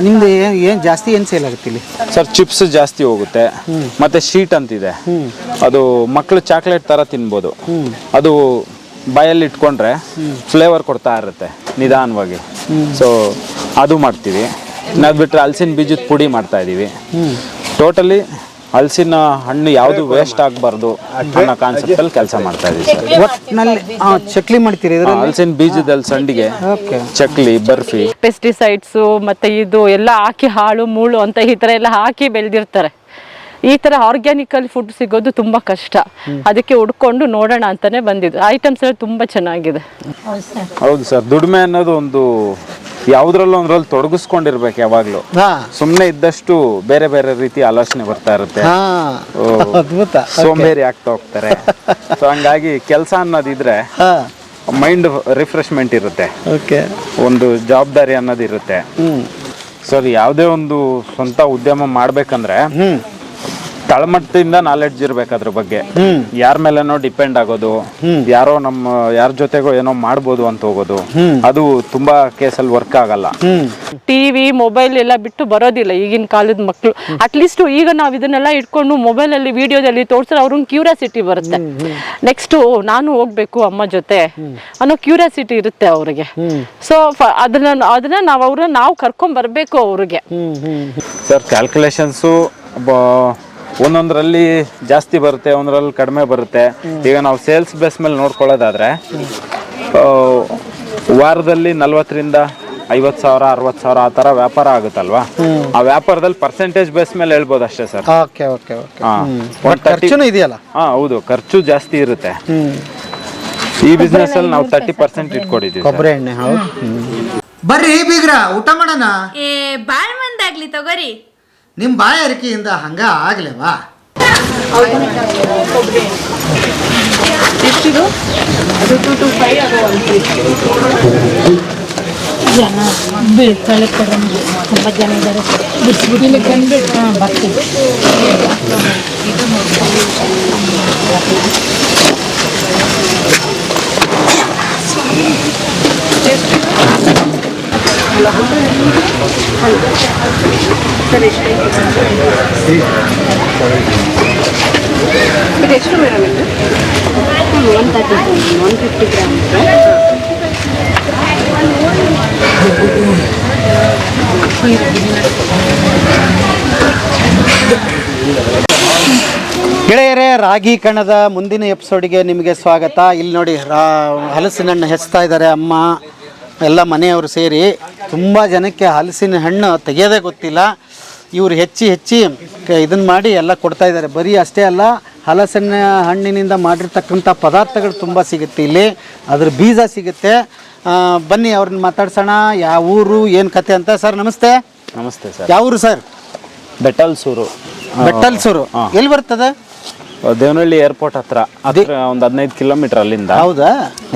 ನಿಮ್ದು ಏನು ಜಾಸ್ತಿ ಏನು ಸೇಲ್ ಆಗುತ್ತೆ ಇಲ್ಲಿ ಸರ್? ಚಿಪ್ಸ್ ಜಾಸ್ತಿ ಹೋಗುತ್ತೆ, ಮತ್ತೆ ಶೀಟ್ ಅಂತಿದೆ, ಅದು ಮಕ್ಕಳು ಚಾಕ್ಲೇಟ್ ತರ ತಿನ್ಬೋದು. ಅದು ಬಾಯಲ್ಲಿ ಇಟ್ಕೊಂಡ್ರೆ ಫ್ಲೇವರ್ ಕೊಡ್ತಾ ಇರುತ್ತೆ ನಿಧಾನವಾಗಿ. ಸೊ ಅದು ಮಾಡ್ತೀವಿ. ಅದು ಬಿಟ್ಟರೆ ಹಲಸಿನ ಬೀಜದ ಪುಡಿ ಮಾಡ್ತಾ ಇದೀವಿ. ಟೋಟಲಿ ಹಲಸಿನ ಹಣ್ಣು ಯಾವುದು ವೇಸ್ಟ್ ಆಗಬಾರ್ದು ಅನ್ನೋ ಕಾನ್ಸೆಪ್ಟ್ ಅಲ್ಲಿ ಕೆಲಸ ಮಾಡ್ತಾ ಇದೀವಿ ಸರ್. ಒಟ್ಟಿನಲ್ಲಿ ಚಕ್ಲಿ ಮಾಡ್ತೀರಿ ಹಲಸಿನ ಬೀಜದಲ್ಲಿ ಸಂಡಿಗೆ, ಚಕ್ಲಿ, ಬರ್ಫಿ. ಪೆಸ್ಟಿಸೈಡ್ಸು ಮತ್ತೆ ಇದು ಎಲ್ಲ ಹಾಕಿ ಹಾಳು ಮೂಳು ಅಂತ ಈ ಥರ ಎಲ್ಲ ಹಾಕಿ ಬೆಳೆದಿರ್ತಾರೆ. ಈ ಥರ ಆರ್ಗ್ಯಾನಿಕಲ್ ಫುಡ್ ಸಿಗೋದು ತುಂಬ ಕಷ್ಟ. ಅದಕ್ಕೆ ಹುಡ್ಕೊಂಡು ನೋಡೋಣ ಅಂತಾನೆ ಬಂದಿದ್ದು. ಐಟಮ್ಸ್ ಎಲ್ಲ ತುಂಬ ಚೆನ್ನಾಗಿದೆ. ಹೌದು ಸರ್, ದುಡಿಮೆ ಅನ್ನೋದು ಒಂದು ಯಾವುದ್ರಲ್ಲೂ ಒಂದ್ರಲ್ಲಿ ತೊಡಗಿಸ್ಕೊಂಡಿರ್ಬೇಕು ಯಾವಾಗ್ಲೂ. ಸುಮ್ಮನೆ ಇದ್ದಷ್ಟು ಬೇರೆ ಬೇರೆ ರೀತಿ ಆಲೋಚನೆ ಬರ್ತಾ ಇರುತ್ತೆ, ಸೋಂಬೇರಿ ಆಗ್ತಾ ಹೋಗ್ತಾರೆ. ಸೊ ಹಂಗಾಗಿ ಕೆಲಸ ಅನ್ನೋದಿದ್ರೆ ಮೈಂಡ್ ರಿಫ್ರೆಶ್ಮೆಂಟ್ ಇರುತ್ತೆ, ಒಂದು ಜವಾಬ್ದಾರಿ ಅನ್ನೋದು ಇರುತ್ತೆ. ಸರ್, ಯಾವುದೇ ಒಂದು ಸ್ವಂತ ಉದ್ಯಮ ಮಾಡ್ಬೇಕಂದ್ರೆ ತಳಮಟ್ಟದಿಂದ ನಾಲೆಡ್ಜ್ ಇರ್ಬೇಕು ಅದ್ರ ಬಗ್ಗೆ. ಯಾರ ಮೇಲೆನೋ ಡಿಪೆಂಡ್ ಆಗೋದು, ಯಾರೋ ಯಾರ ಜೊತೆಗೋ ಏನೋ ಮಾಡ್ಬೋದು ಅಂತ ಹೋಗೋದು, ಅದು ತುಂಬಾ ಕೇಸಲ್ಲಿ ವರ್ಕ್ ಆಗಲ್ಲ. ಟಿವಿ ಮೊಬೈಲ್ ಎಲ್ಲ ಬಿಟ್ಟು ಬರೋದಿಲ್ಲ ಈಗಿನ ಕಾಲದ ಮಕ್ಕಳು. ಅಟ್ಲೀಸ್ಟ್ ಈಗ ನಾವು ಇದನ್ನೆಲ್ಲ ಇಟ್ಕೊಂಡು ಮೊಬೈಲ್ ಅಲ್ಲಿ ವಿಡಿಯೋದಲ್ಲಿ ತೋರಿಸಿದ್ರೆ ಅವ್ರಿಗೆ ಕ್ಯೂರಿಯಾಸಿಟಿ ಬರುತ್ತೆ. ನೆಕ್ಸ್ಟ್ ನಾನು ಹೋಗ್ಬೇಕು ಅಮ್ಮ ಜೊತೆ ಅನ್ನೋ ಕ್ಯೂರಿಯಾಸಿಟಿ ಇರುತ್ತೆ ಅವ್ರಿಗೆ. ಸೊ ಅದನ್ನ ನಾವು ಕರ್ಕೊಂಡ್ ಬರ್ಬೇಕು ಅವ್ರಿಗೆ. ಸರ್, ಕ್ಯಾಲ್ಕುಲೇಷನ್ಸು ಒಂದೊಂದರಲ್ಲಿ ಜಾಸ್ತಿ ಬರುತ್ತೆ, ಒಂದರಲ್ಲಿ ಕಡಿಮೆ ಬರುತ್ತೆ. ಈಗ ನಾವು ಸೇಲ್ಸ್ ಬೇಸ್ ಮೇಲೆ ನೋಡ್ಕೊಳ್ಳೋದಾದ್ರೆ ವಾರದಲ್ಲಿ 40,000 ರಿಂದ 50,000, 60,000 ಆ ಥರ ವ್ಯಾಪಾರ ಆಗುತ್ತಲ್ವಾ. ಆ ವ್ಯಾಪಾರದಲ್ಲಿ ಪರ್ಸೆಂಟೇಜ್ ಬೇಸ್ ಮೇಲೆ ಹೇಳ್ಬೋದು ಅಷ್ಟೇ ಸರ್. ಇದೆಯಲ್ಲ. ಹೌದು, ಖರ್ಚು ಜಾಸ್ತಿ ಇರುತ್ತೆ. ಈ ಬಿಸ್ನೆಸ್ ಅಲ್ಲಿ ನಾವು 30% ಇಟ್ಕೊಂಡಿದ್ದೀವಿ. ಕೊಬ್ಬರಿ ಎಣ್ಣೆ. ಬರ್ರಿ ಬೀಗ್ರ, ಊಟ ಮಾಡೋಣ. ಬಾಳ್ ಮಂದಾಗ್ಲಿ ತಗೋರಿ. ನಿಮ್ಮ ಬಾಯಾರಿಕೆಯಿಂದ ಹಂಗ ಆಗ್ಲೇವಾ? ಎಷ್ಟಿದು? ಅದು 225 ಅದು 150. ಜನ ಬೀಳ್ತಾಳೆ ಕೊಡೋದು, ತುಂಬ ಜನ ಇದ್ದಾರೆ. ಬಿಸ್ಬಿಟ್ಟು ಬಂದ್ಬಿಟ್ಟು ಬರ್ತೀವಿ. ಎಷ್ಟು ಮೇಡಮ್ ಇದು? 150 ಗ್ರಾಮ್. ಗೆಳೆಯರೇ, ರಾಗಿ ಕಣದ ಮುಂದಿನ ಎಪಿಸೋಡಿಗೆ ನಿಮಗೆ ಸ್ವಾಗತ. ಇಲ್ಲಿ ನೋಡಿ, ಹಲಸಿನ ಹಣ್ಣು ಹೆಚ್ಚುತ್ತಾ ಇದ್ದಾರೆ ಅಮ್ಮ ಎಲ್ಲ ಮನೆಯವರು ಸೇರಿ. ತುಂಬ ಜನಕ್ಕೆ ಹಲಸಿನ ಹಣ್ಣು ತೆಗೆಯೋದೇ ಗೊತ್ತಿಲ್ಲ. ಇವರು ಹೆಚ್ಚಿ ಇದನ್ನು ಮಾಡಿ ಎಲ್ಲ ಕೊಡ್ತಾ ಇದ್ದಾರೆ. ಬರೀ ಅಷ್ಟೇ ಅಲ್ಲ, ಹಲಸಿನ ಹಣ್ಣಿನಿಂದ ಮಾಡಿರ್ತಕ್ಕಂಥ ಪದಾರ್ಥಗಳು ತುಂಬ ಸಿಗುತ್ತೆ ಇಲ್ಲಿ. ಅದ್ರ ಬೀಜ ಸಿಗುತ್ತೆ. ಬನ್ನಿ ಅವ್ರನ್ನ ಮಾತಾಡ್ಸೋಣ. ಯಾವ ಊರು, ಏನು ಕತೆ ಅಂತ. ಸರ್ ನಮಸ್ತೆ. ನಮಸ್ತೆ ಸರ್. ಯಾವ ಊರು ಸರ್? ಬೆಟ್ಟಲ್ಸೂರು. ಬೆಟ್ಟಲ್ಸೂರು ಎಲ್ಲಿ ಬರ್ತದೆ? ದೇವನಹಳ್ಳಿ ಏರ್ಪೋರ್ಟ್ ಹತ್ರ ಒಂದು 15 ಕಿಲೋಮೀಟರ್ ಅಲ್ಲಿಂದ. ಹೌದಾ?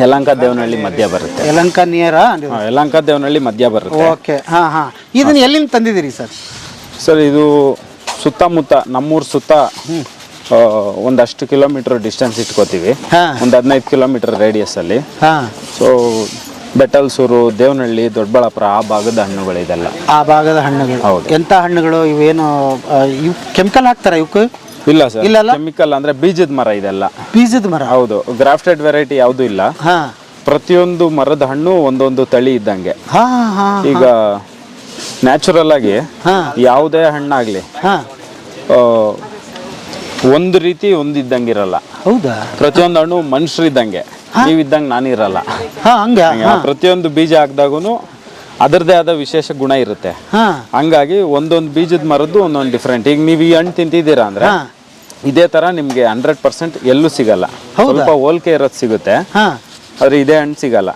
ಯಲಹಂಕ ದೇವನಹಳ್ಳಿ ಮಧ್ಯ ಬರುತ್ತೆ. ಯಲಹಂಕ ನಿಯರ? ಯಲಹಂಕ ದೇವನಹಳ್ಳಿ ಮಧ್ಯ ಬರುತ್ತೆ. ಓಕೆ. ಹಾಂ. ಇದನ್ನ ಎಲ್ಲಿಂದ ತಂದಿದ್ದೀರಿ ಸರ್? ಸರ್, ಇದು ಸುತ್ತಮುತ್ತ ನಮ್ಮೂರು ಸುತ್ತ ಒಂದಷ್ಟು ಕಿಲೋಮೀಟರ್ ಡಿಸ್ಟೆನ್ಸ್ ಇಟ್ಕೋತೀವಿ. ಒಂದು 15 ಕಿಲೋಮೀಟರ್ ರೇಡಿಯಸ್ ಅಲ್ಲಿ. ಸೊ ಬೆಟ್ಟಲ್ಸೂರು, ದೇವನಹಳ್ಳಿ, ದೊಡ್ಡಬಳ್ಳಾಪುರ ಆ ಭಾಗದ ಹಣ್ಣುಗಳಿದೆಲ್ಲ. ಆ ಭಾಗದ ಹಣ್ಣುಗಳು. ಹೌದು. ಎಂಥ ಹಣ್ಣುಗಳು ಇವೇನು? ಇವು ಕೆಮಿಕಲ್ ಹಾಕ್ತಾರ ಇವಕ್ಕೆ? ಇಲ್ಲ ಸರ್, ಕೆಮಿಕಲ್ ಅಂದ್ರೆ ಬೀಜದ ಮರ ಇದೆಲ್ಲ. ಬೀಜದ ಮರ? ಹೌದು. ಗ್ರಾಫ್ಟೆಡ್ ವೆರೈಟಿ ಯಾವುದು ಇಲ್ಲ. ಪ್ರತಿಯೊಂದು ಮರದ ಹಣ್ಣು ಒಂದೊಂದು ತಳಿ ಇದ್ದಂಗೆ. ಈಗ ನ್ಯಾಚುರಲ್ ಆಗಿ ಯಾವುದೇ ಹಣ್ಣಾಗ್ಲಿ ಒಂದು ರೀತಿ ಒಂದಿದ್ದಂಗಿರಲ್ಲ. ಹೌದಾ? ಪ್ರತಿಯೊಂದು ಹಣ್ಣು ಮನುಷ್ಯರಿದ್ದಂಗೆ, ನೀವಿದ್ದಂಗೆ ನಾನಿರಲ್ಲ. ಪ್ರತಿಯೊಂದು ಬೀಜ ಹಾಕಿದಾಗೂ ಅದರದೇ ಆದ ವಿಶೇಷ ಗುಣ ಇರುತ್ತೆ. ಹಂಗಾಗಿ ಒಂದೊಂದು ಬೀಜದ ಮರದ್ದು ಒಂದೊಂದು ಡಿಫ್ರೆಂಟ್. ಈಗ ನೀವು ಈ ಹಣ್ಣು ತಿಂತಿದ್ದೀರಾ ಅಂದ್ರೆ ಇದೇ ತರ ನಿಮ್ಗೆ 100% ಎಲ್ಲೂ ಸಿಗಲ್ಲ. ಸ್ವಲ್ಪ ಹೋಲಿಕೆ ಇರೋದು ಸಿಗುತ್ತೆ, ಆದ್ರೆ ಇದೇ ಹಣ್ಣು ಸಿಗಲ್ಲ.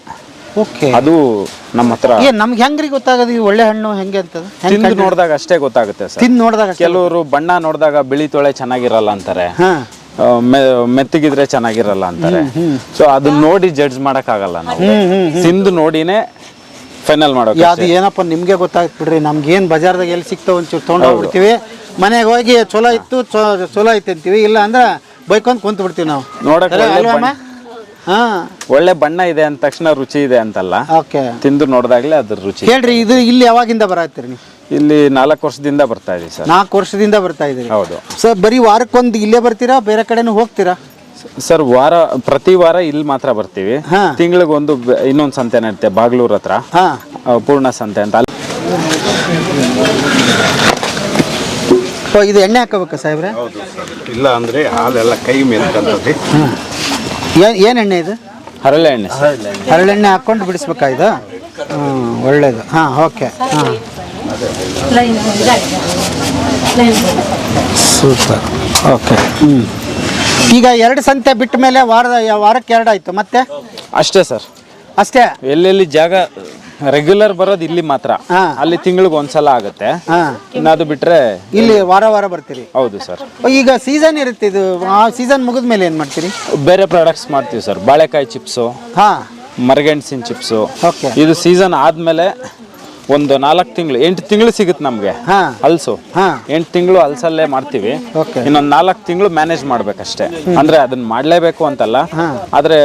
ಅದು ನಮ್ಮ ಹತ್ರ. ನಮ್ಗೆ ಹೆಂಗ್ರಿ ಗೊತ್ತಾಗೋದು ಈ ಒಳ್ಳೆ ಹಣ್ಣು ಹೆಂಗೆ ಅಂತ? ತಿಂದು ನೋಡಿದಾಗ ಅಷ್ಟೇ ಗೊತ್ತಾಗುತ್ತೆ ಸರ್. ತಿಂದು ನೋಡಿದಾಗ. ಕೆಲವರು ಬಣ್ಣ ನೋಡಿದಾಗ ಬಿಳಿ ತೊಳೆ ಚೆನ್ನಾಗಿರಲ್ಲ ಅಂತಾರೆ, ಮೆತ್ತಗಿದ್ರೆ ಚೆನ್ನಾಗಿರಲ್ಲ ಅಂತಾರೆ. ಸೊ ಅದನ್ನ ನೋಡಿ ಜಡ್ಜ್ ಮಾಡಕ್ ಆಗಲ್ಲ ನಾವು. ತಿಂದು ನೋಡಿನೇ ಫೈನಲ್ ಮಾಡೋಕೆ. ಅದು ಏನಪ್ಪ ನಿಮ್ಗೆ ಗೊತ್ತಾಗ್ತು ಬಿಡ್ರಿ. ನಮ್ಗೆ ಏನು ಬಜಾರ್ದಾಗ ಎಲ್ಲಿ ಸಿಗ್ತಾವ ಒಂಚೂರು ತೊಗೊಂಡು ಹೋಗ್ಬಿಡ್ತೀವಿ. ಮನೆಗೆ ಹೋಗಿ ಚಲೋ ಇತ್ತು ಚಲೋ ಐತೆ ಅಂತೀವಿ, ಇಲ್ಲ ಅಂದ್ರೆ ಬೈಕೊಂಡ್ ಕುಂತ ಬಿಡ್ತೀವಿ ನಾವು. ನೋಡಕ್ಕೆ ಹಾ ಒಳ್ಳೆ ಬಣ್ಣ ಇದೆ ಅಂದ ತಕ್ಷಣ ರುಚಿ ಇದೆ ಅಂತಲ್ಲ, ಓಕೆ. ತಿಂದು ನೋಡಿದಾಗಲೇ ಅದ್ರ ರುಚಿ. ಹೇಳ್ರಿ, ಇದು ಇಲ್ಲಿ ಯಾವಾಗಿಂದ ಬರತ್ತೀರಿ ನೀವು? ಇಲ್ಲಿ 4 ವರ್ಷದಿಂದ ಬರ್ತಾ ಇದೀವಿ ಸರ್. 4 ವರ್ಷದಿಂದ ಬರ್ತಾ ಇದ್ದೀರಿ. ಹೌದು ಸರ್, ಬರೀ ವಾರಕ್ಕೊಂದು ಇಲ್ಲೇ ಬರ್ತೀರಾ, ಬೇರೆ ಕಡೆನೂ ಹೋಗ್ತೀರಾ? ಸರ್, ಪ್ರತಿ ವಾರ ಇಲ್ಲಿ ಮಾತ್ರ ಬರ್ತೀವಿ. ಹಾ. ತಿಂಗಳಿಗೊಂದು ಇನ್ನೊಂದು ಸಂತೆ ನಡೀತೆ ಬಾಗ್ಲೂರ್ ಹತ್ರ, ಹಾ ಪೂರ್ಣ ಸಂತೆ ಅಂತ. ಇದು ಎಣ್ಣೆ ಹಾಕೋಬೇಕಾ ಸಾಹೇಬ್ರೆ? ಇಲ್ಲ ಅಂದರೆ ಹಾಲೆಲ್ಲ ಕೈ ಮೇಲೆ ಕಲ್ತದೆ. ಏನು ಎಣ್ಣೆ ಇದು? ಹರಳೆ ಎಣ್ಣೆ. ಹರಳೆಣ್ಣೆ ಹಾಕ್ಕೊಂಡು ಬಿಡಿಸ್ಬೇಕಾ ಇದು? ಒಳ್ಳೇದು. ಹಾಂ, ಓಕೆ. ಹಾಂ, ಸೂಪರ್. ಓಕೆ. ಈಗ 2 ಸಂತೆ ಬಿಟ್ಟ ಮೇಲೆ ವಾರಕ್ಕೆ 2 ಆಯಿತು ಮತ್ತೆ? ಅಷ್ಟೇ ಸರ್, ಅಷ್ಟೇ. ಎಲ್ಲೆಲ್ಲಿ ಜಾಗ ರೆಗ್ಯುಲರ್ ಬರೋದು ಇಲ್ಲಿ ಮಾತ್ರ. ಹಾ. ಅಲ್ಲಿ ತಿಂಗಳಿಗೆ ಒಂದ್ಸಲ ಆಗುತ್ತೆ. ಹಾಂ, ಇನ್ನದು ಬಿಟ್ರೆ ಇಲ್ಲಿ ವಾರ ಬರ್ತೀರಿ? ಹೌದು ಸರ್. ಈಗ ಸೀಸನ್ ಇರುತ್ತೆ, ಇದು ಆ ಸೀಸನ್ ಮುಗಿದ ಮೇಲೆ ಏನು ಮಾಡ್ತೀರಿ? ಬೇರೆ ಪ್ರಾಡಕ್ಟ್ಸ್ ಮಾಡ್ತೀವಿ ಸರ್. ಬಾಳೆಕಾಯಿ ಚಿಪ್ಸು, ಹಾಂ, ಮರಗೆಣಸಿನ ಚಿಪ್ಸು. ಓಕೆ. ಇದು ಸೀಸನ್ ಆದ್ಮೇಲೆ ಒಂದು 4 ತಿಂಗಳು 8 ತಿಂಗಳು ಸಿಗುತ್ತೆ ನಮಗೆ ಹಾ. ಹಲ್ಸು. ಹಾ. 8 ತಿಂಗಳು ಹಲ್ಸಲ್ಲೇ ಮಾಡ್ತೀವಿ. ಓಕೆ. ಇನ್ನೊಂದು 4 ತಿಂಗಳು ಮ್ಯಾನೇಜ್ ಮಾಡ್ಬೇಕಷ್ಟೇ. ಅಂದ್ರೆ ಅದನ್ನ ಮಾಡ್ಲೇಬೇಕು ಅಂತಲ್ಲ, ಆದ್ರೆ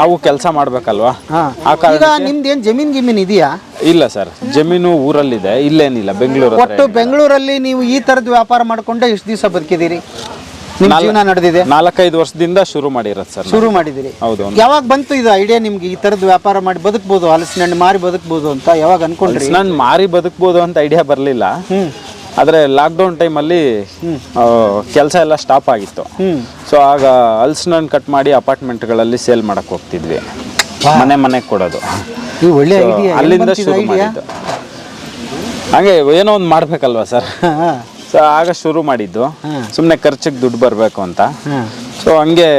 ನಾವು ಕೆಲಸ ಮಾಡ್ಬೇಕಲ್ವಾ. ಹಾಂ. ಆ ಈಗ ಕಾರಣ ನಿಮ್ದು ಏನು ಜಮೀನು ಇದೆಯಾ? ಇಲ್ಲ ಸರ್, ಜಮೀನು ಊರಲ್ಲಿದೆ, ಇಲ್ಲೇನಿಲ್ಲ, ಬೆಂಗಳೂರು ಹತ್ರ ಒಟ್ಟು ಬೆಂಗಳೂರಲ್ಲಿ ನೀವು ಈ ಥರದ್ದು ವ್ಯಾಪಾರ ಮಾಡ್ಕೊಂಡೆ ಎಷ್ಟು ದಿವಸ ಬದುಕಿದ್ದೀರಿ? ನಿಮ್ಮ ಜೀವನ ನಡೆದಿದೆ? 4-5 ವರ್ಷದಿಂದ ಶುರು ಮಾಡಿರೋದು ಸರ್. ಶುರು ಮಾಡಿದಿರಿ? ಹೌದು. ಯಾವಾಗ ಬಂತು ಇದು ಐಡಿಯಾ ನಿಮ್ಗೆ, ಈ ಥರದ್ದು ವ್ಯಾಪಾರ ಮಾಡಿ ಬದುಕ್ಬೋದು, ಹಲಸಿನ ಹಣ್ಣು ಮಾರಿ ಬದುಕ್ಬೋದು ಅಂತ ಯಾವಾಗ ಅನ್ಕೊಂಡ್ರಿ? ನಾನು ಮಾರಿ ಬದುಕ್ಬೋದು ಅಂತ ಐಡಿಯಾ ಬರಲಿಲ್ಲ. ಆದರೆ ಲಾಕ್ಡೌನ್ ಟೈಮಲ್ಲಿ ಕೆಲಸ ಎಲ್ಲ ಸ್ಟಾಪ್ ಆಗಿತ್ತು. ಸೊ ಆಗ ಹಲಸಿನ ಹಣ್ಣು ಕಟ್ ಮಾಡಿ ಅಪಾರ್ಟ್ಮೆಂಟ್ಗಳಲ್ಲಿ ಸೇಲ್ ಮಾಡಕ್ ಹೋಗ್ತಿದ್ವಿ, ಮನೆಗೆ ಕೊಡೋದು. ಈ ಒಳ್ಳೆ ಐಡಿಯಾ. ಅಲ್ಲಿಂದ ಶುರು ಮಾಡಿದ್ದು. ಹಾಗೆ ಏನೋ ಒಂದು ಮಾಡ್ಬೇಕಲ್ವಾ ಸರ್. ಸೊ ಆಗ ಶುರು ಮಾಡಿದ್ದು, ಸುಮ್ಮನೆ ಖರ್ಚಿಗೆ ದುಡ್ಡು ಬರಬೇಕು ಅಂತ. ಸೊ ಹಂಗೆ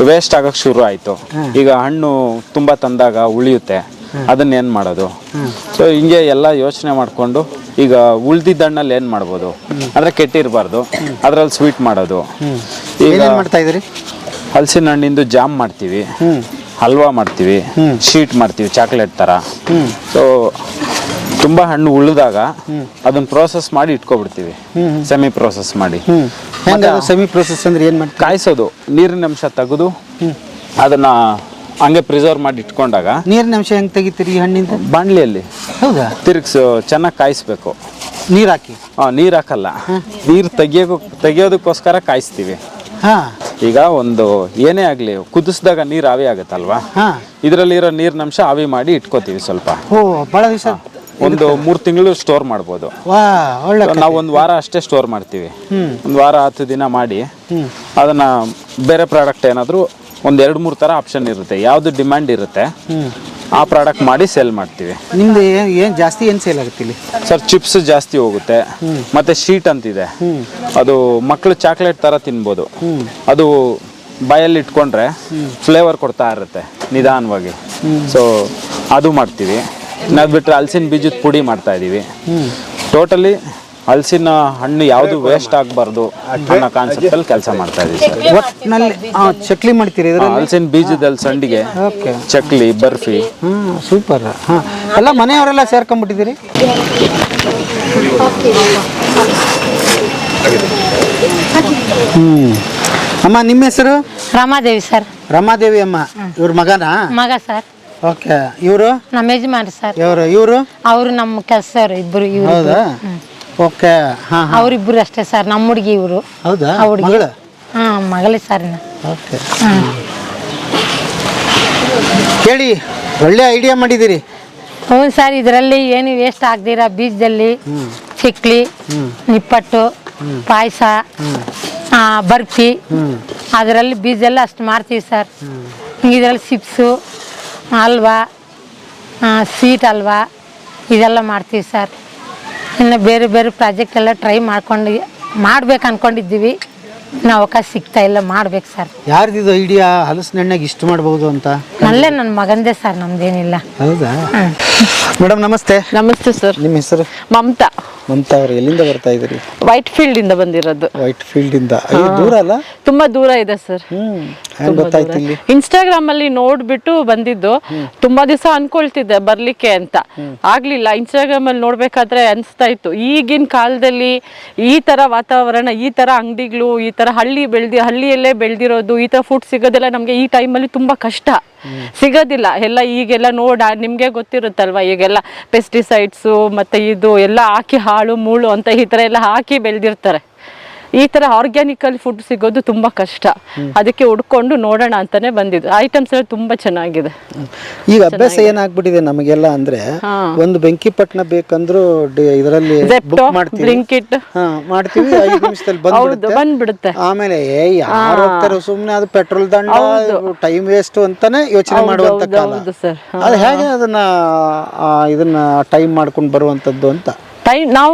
ವೇಸ್ಟ್ ಆಗಕ್ಕೆ ಶುರು ಆಯಿತು. ಈಗ ಹಣ್ಣು ತುಂಬ ತಂದಾಗ ಉಳಿಯುತ್ತೆ, ಅದನ್ನೇನು ಮಾಡೋದು? ಸೊ ಹಿಂಗೆ ಎಲ್ಲ ಯೋಚನೆ ಮಾಡಿಕೊಂಡು ಈಗ ಉಳ್ದಿದ್ದ ಹಣ್ಣಲ್ಲಿ ಏನು ಮಾಡ್ಬೋದು ಅಂದರೆ ಕೆಟ್ಟಿರಬಾರ್ದು, ಅದರಲ್ಲಿ ಸ್ವೀಟ್ ಮಾಡೋದು. ಈಗ ಮಾಡ್ತಾ ಇದ್ರಿ? ಹಲಸಿನ ಹಣ್ಣಿಂದು ಜಾಮ್ ಮಾಡ್ತೀವಿ, ಹಲ್ವಾ ಮಾಡ್ತೀವಿ, ಶೀಟ್ ಮಾಡ್ತೀವಿ ಚಾಕ್ಲೇಟ್ ಥರ. ಸೊ ತುಂಬ ಹಣ್ಣು ಉಳಿದಾಗ ಅದನ್ನ ಪ್ರೋಸೆಸ್ ಮಾಡಿ ಇಟ್ಕೊಬಿಡ್ತೀವಿ, ಸೆಮಿ ಪ್ರೋಸೆಸ್ ಮಾಡಿ. ಸೆಮಿ ಪ್ರೋಸೆಸ್ ಅಂದ್ರೆ ಏನು ಮಾಡ್ತೀವಿ? ಕಾಯಿಸೋದು, ನೀರಿನ ಅಂಶ ತೆಗೆದು ಅದನ್ನ ಹಂಗೆ ಪ್ರಿಸರ್ವ್ ಮಾಡಿ ಇಟ್ಕೊಂಡಾಗ. ನೀರಿನ ಅಂಶ ಹೆಂಗೆ ತೆಗಿತೀರಿ ಈ ಹಣ್ಣಿಂದ? ಬಾಣಲಿಯಲ್ಲಿ ಹೌದಾ? ತಿರುಗಿಸು, ಚೆನ್ನಾಗಿ ಕಾಯಿಸ್ಬೇಕು. ನೀರು ಹಾಕಿ? ನೀರು ಹಾಕಲ್ಲ, ನೀರು ತೆಗಿಯೋದಕ್ಕೋಸ್ಕರ ಕಾಯಿಸ್ತೀವಿ. ಈಗ ಒಂದು ಏನೇ ಆಗಲಿ ಕುದಿಸಿದಾಗ ನೀರು ಆವಿ ಆಗುತ್ತಲ್ವಾ, ಇದರಲ್ಲಿರೋ ನೀರಿನಂಶ ಆವಿ ಮಾಡಿ ಇಟ್ಕೋತೀವಿ ಸ್ವಲ್ಪ. ಓ, ಭಾಳ ದಿವಸ, ಒಂದು 3 ತಿಂಗಳು ಸ್ಟೋರ್ ಮಾಡ್ಬೋದು. ನಾವು 1 ವಾರ ಅಷ್ಟೇ ಸ್ಟೋರ್ ಮಾಡ್ತೀವಿ. 1 ವಾರ 10 ದಿನ ಮಾಡಿ ಅದನ್ನ ಬೇರೆ ಪ್ರಾಡಕ್ಟ್ ಏನಾದರೂ ಒಂದು 2-3 ಥರ ಆಪ್ಷನ್ ಇರುತ್ತೆ, ಯಾವುದು ಡಿಮ್ಯಾಂಡ್ ಇರುತ್ತೆ ಆ ಪ್ರಾಡಕ್ಟ್ ಮಾಡಿ ಸೇಲ್ ಮಾಡ್ತೀವಿ. ನಿಮ್ದು ಏನು ಜಾಸ್ತಿ ಏನು ಸೇಲ್ ಆಗುತ್ತೆ ಇಲ್ಲಿ ಸರ್? ಚಿಪ್ಸ್ ಜಾಸ್ತಿ ಹೋಗುತ್ತೆ, ಮತ್ತೆ ಶೀಟ್ ಅಂತಿದೆ, ಅದು ಮಕ್ಕಳು ಚಾಕ್ಲೇಟ್ ಥರ ತಿನ್ಬೋದು. ಅದು ಬಾಯಲ್ಲಿ ಇಟ್ಕೊಂಡ್ರೆ ಫ್ಲೇವರ್ ಕೊಡ್ತಾ ಇರುತ್ತೆ ನಿಧಾನವಾಗಿ. ಸೊ ಅದು ಮಾಡ್ತೀವಿ. ಅದು ಬಿಟ್ಟರೆ ಹಲಸಿನ ಬೀಜದ ಪುಡಿ ಮಾಡ್ತಾ ಇದ್ದೀವಿ. ಟೋಟಲಿ ಹಲಸಿನ ಹಣ್ಣು ಯಾವುದು ವೇಸ್ಟ್ ಆಗಬಾರ್ದು ಅನ್ನೋ ಕಾನ್ಸೆಪ್ಟಲ್ಲಿ ಕೆಲಸ ಮಾಡ್ತಾ ಇದ್ದೀವಿ ಸರ್. ಒಟ್ಟಿನಲ್ಲಿ ಚಕ್ಲಿ ಮಾಡ್ತೀರಿ? ಹಲಸಿನ ಬೀಜದಲ್ಲಿ ಸಂಡಿಗೆ, ಚಕ್ಲಿ, ಬರ್ಫಿ. ಸೂಪರ್. ಹಾಂ, ಎಲ್ಲ ಮನೆಯವರೆಲ್ಲ ಸೇರ್ಕೊಂಡ್ಬಿಟ್ಟಿದ್ದೀರಿ? ಅಮ್ಮ, ನಿಮ್ಮ ಹೆಸರು? ರಮಾದೇವಿ ಸರ್. ರಮಾದೇವಿ ಅಮ್ಮ, ಇವ್ರ ಮಗನಾ? ಮಗ ಸರ್. ಓಕೆ. ಇವರು ನಮ್ಮ ಯಜಮಾನ್ರಿ ಸರ್. ಇವರು ಅವರು ನಮ್ಮ ಕೆಲಸವ್ರು ಇಬ್ಬರು. ಹೌದಾ? ಓಕೆ. ಹಾಂ, ಅವ್ರಿಬ್ರು ಅಷ್ಟೇ ಸರ್. ನಮ್ಮ ಹುಡುಗಿ ಇವರು. ಹೌದಾ? ಹುಡುಗಿ ಮಗಳೇ ಸರ್. ಓಕೆ. ಕೇಳಿ, ಒಳ್ಳೆ ಐಡಿಯಾ ಮಾಡಿದ್ದೀರಿ. ಹ್ಞೂ ಸರ್, ಇದರಲ್ಲಿ ಏನು ವೇಸ್ಟ್ ಆಗದಿರ ಬೀಜದಲ್ಲಿ ಚಿಕ್ಲಿ, ನಿಪ್ಪಟ್ಟು, ಪಾಯಸ, ಬರ್ಫಿ, ಅದರಲ್ಲಿ ಬೀಜೆಲ್ಲ ಅಷ್ಟು ಮಾಡ್ತೀವಿ ಸರ್. ಇದರಲ್ಲಿ ಚಿಪ್ಸು, ಹಲ್ವಾ, ಸ್ವೀಟ್ ಹಲ್ವಾ ಇದೆಲ್ಲ ಮಾಡ್ತೀವಿ ಸರ್. ಇನ್ನು ಬೇರೆ ಬೇರೆ ಪ್ರಾಜೆಕ್ಟ್ ಎಲ್ಲ ಟ್ರೈ ಮಾಡ್ಬೇಕು ಅಂದ್ಕೊಂಡಿದ್ದೀವಿ. ಇನ್ನು ಅವಕಾಶ ಸಿಗ್ತಾ ಇಲ್ಲ, ಮಾಡ್ಬೇಕು ಸರ್. ಯಾರ್ದಿದು ಐಡಿಯಾ ಹಲಸಿನ ಹಣ್ಣಾಗ ಇಷ್ಟು ಮಾಡ್ಬೋದು ಅಂತ? ನಲ್ಲೇ ನನ್ನ ಮಗಂದೇ ಸರ್, ನಮ್ದೇನಿಲ್ಲ. ಹೌದಾ? ಮೇಡಮ್ ನಮಸ್ತೆ. ನಮಸ್ತೆ ಸರ್. ನಿಮ್ಮ ಹೆಸರು? ಮಮತಾ. ಮಮತಾ ಅವರು ಎಲ್ಲಿಂದ ಬರ್ತಾ ಇದ್ದೀರಿ? ವೈಟ್ ಫೀಲ್ಡ್ ಇಂದ ಬಂದಿರೋದು. ವೈಟ್ ಫೀಲ್ಡ್ ಇಂದ? ದೂರ ಅಲ್ಲ? ತುಂಬಾ ದೂರ ಇದೆ ಸರ್. ಹೆಂಗ್ ಗೊತ್ತಾಯ್ತು ಇಲ್ಲಿ? ಇನ್ಸ್ಟಾಗ್ರಾಮ್ ಅಲ್ಲಿ ನೋಡ್ಬಿಟ್ಟು ಬಂದಿದ್ದು. ತುಂಬಾ ದಿವಸ ಅನ್ಕೊಳ್ತಿದ್ದೆ ಬರ್ಲಿಕ್ಕೆ ಅಂತ, ಆಗ್ಲಿಲ್ಲ. ಇನ್ಸ್ಟಾಗ್ರಾಮ್ ಅಲ್ಲಿ ನೋಡ್ಬೇಕಾದ್ರೆ ಅನ್ಸ್ತಾ ಇತ್ತು ಈಗಿನ ಕಾಲದಲ್ಲಿ ಈ ತರ ವಾತಾವರಣ, ಈ ತರ ಅಂಗಡಿಗಳು, ಈ ತರ ಹಳ್ಳಿಯಲ್ಲೇ ಬೆಳ್ದಿರೋದು, ಈ ತರ ಫುಡ್ ಸಿಗೋದೆಲ್ಲ ನಮ್ಗೆ ಈ ಟೈಮಲ್ಲಿ ತುಂಬಾ ಕಷ್ಟ, ಸಿಗೋದಿಲ್ಲ. ಎಲ್ಲ ಈಗೆಲ್ಲ ನಿಮ್ಗೆ ಗೊತ್ತಿರುತ್ತಲ್ವಾ, ಈಗೆಲ್ಲ ಪೆಸ್ಟಿಸೈಡ್ಸು ಮತ್ತೆ ಇದು ಎಲ್ಲ ಹಾಕಿ ಹಾಳು ಮೂಳು ಅಂತ ಈ ತರ ಎಲ್ಲ ಹಾಕಿ ಬೆಳೆದಿರ್ತಾರೆ. ಈ ತರ ಆರ್ಗ್ಯಾನಿಕಲ್ ಫುಡ್ ಸಿಗೋದು ತುಂಬಾ ಕಷ್ಟ. ಅದಕ್ಕೆ ಹುಡ್ಕೊಂಡು ನೋಡೋಣ ಅಂತಾನೆ ಬಂದಿದ್ದು. ಐಟಮ್ಸ್ ಎಲ್ಲ ತುಂಬಾ ಚೆನ್ನಾಗಿದೆ. ಈಗ ಅಭ್ಯಾಸ ಏನಾಗ್ಬಿಟ್ಟಿದೆ ನಮಗೆಲ್ಲ ಅಂದ್ರೆ, ಒಂದು ಬೆಂಕಿಪಟ್ಟಣ ಬೇಕಂದ್ರೂ ಇದರಲ್ಲಿ ಬುಕ್ ಮಾಡ್ತೀವಿ, ಬ್ಲಿಂಕಿಟ್ ಮಾಡ್ತೀವಿ, 5 ನಿಮಿಷದಲ್ಲಿ ಬಂದ್ಬಿಡುತ್ತೆ. ಆಮೇಲೆ ಯಾರು ಹೋಗ್ತಾರೆ ಸುಮ್ನೆ, ಅದು ಪೆಟ್ರೋಲ್ ದಂಡ, ಟೈಮ್ ವೇಸ್ಟ್ ಅಂತಾನೆ ಯೋಚನೆ ಮಾಡುವಂತ ಕಾಲ. ಅದು ಹೇಗೆ ಇದನ್ನ ಟೈಮ್ ಮಾಡ್ಕೊಂಡು ಬರುವಂತದ್ದು ಅಂತ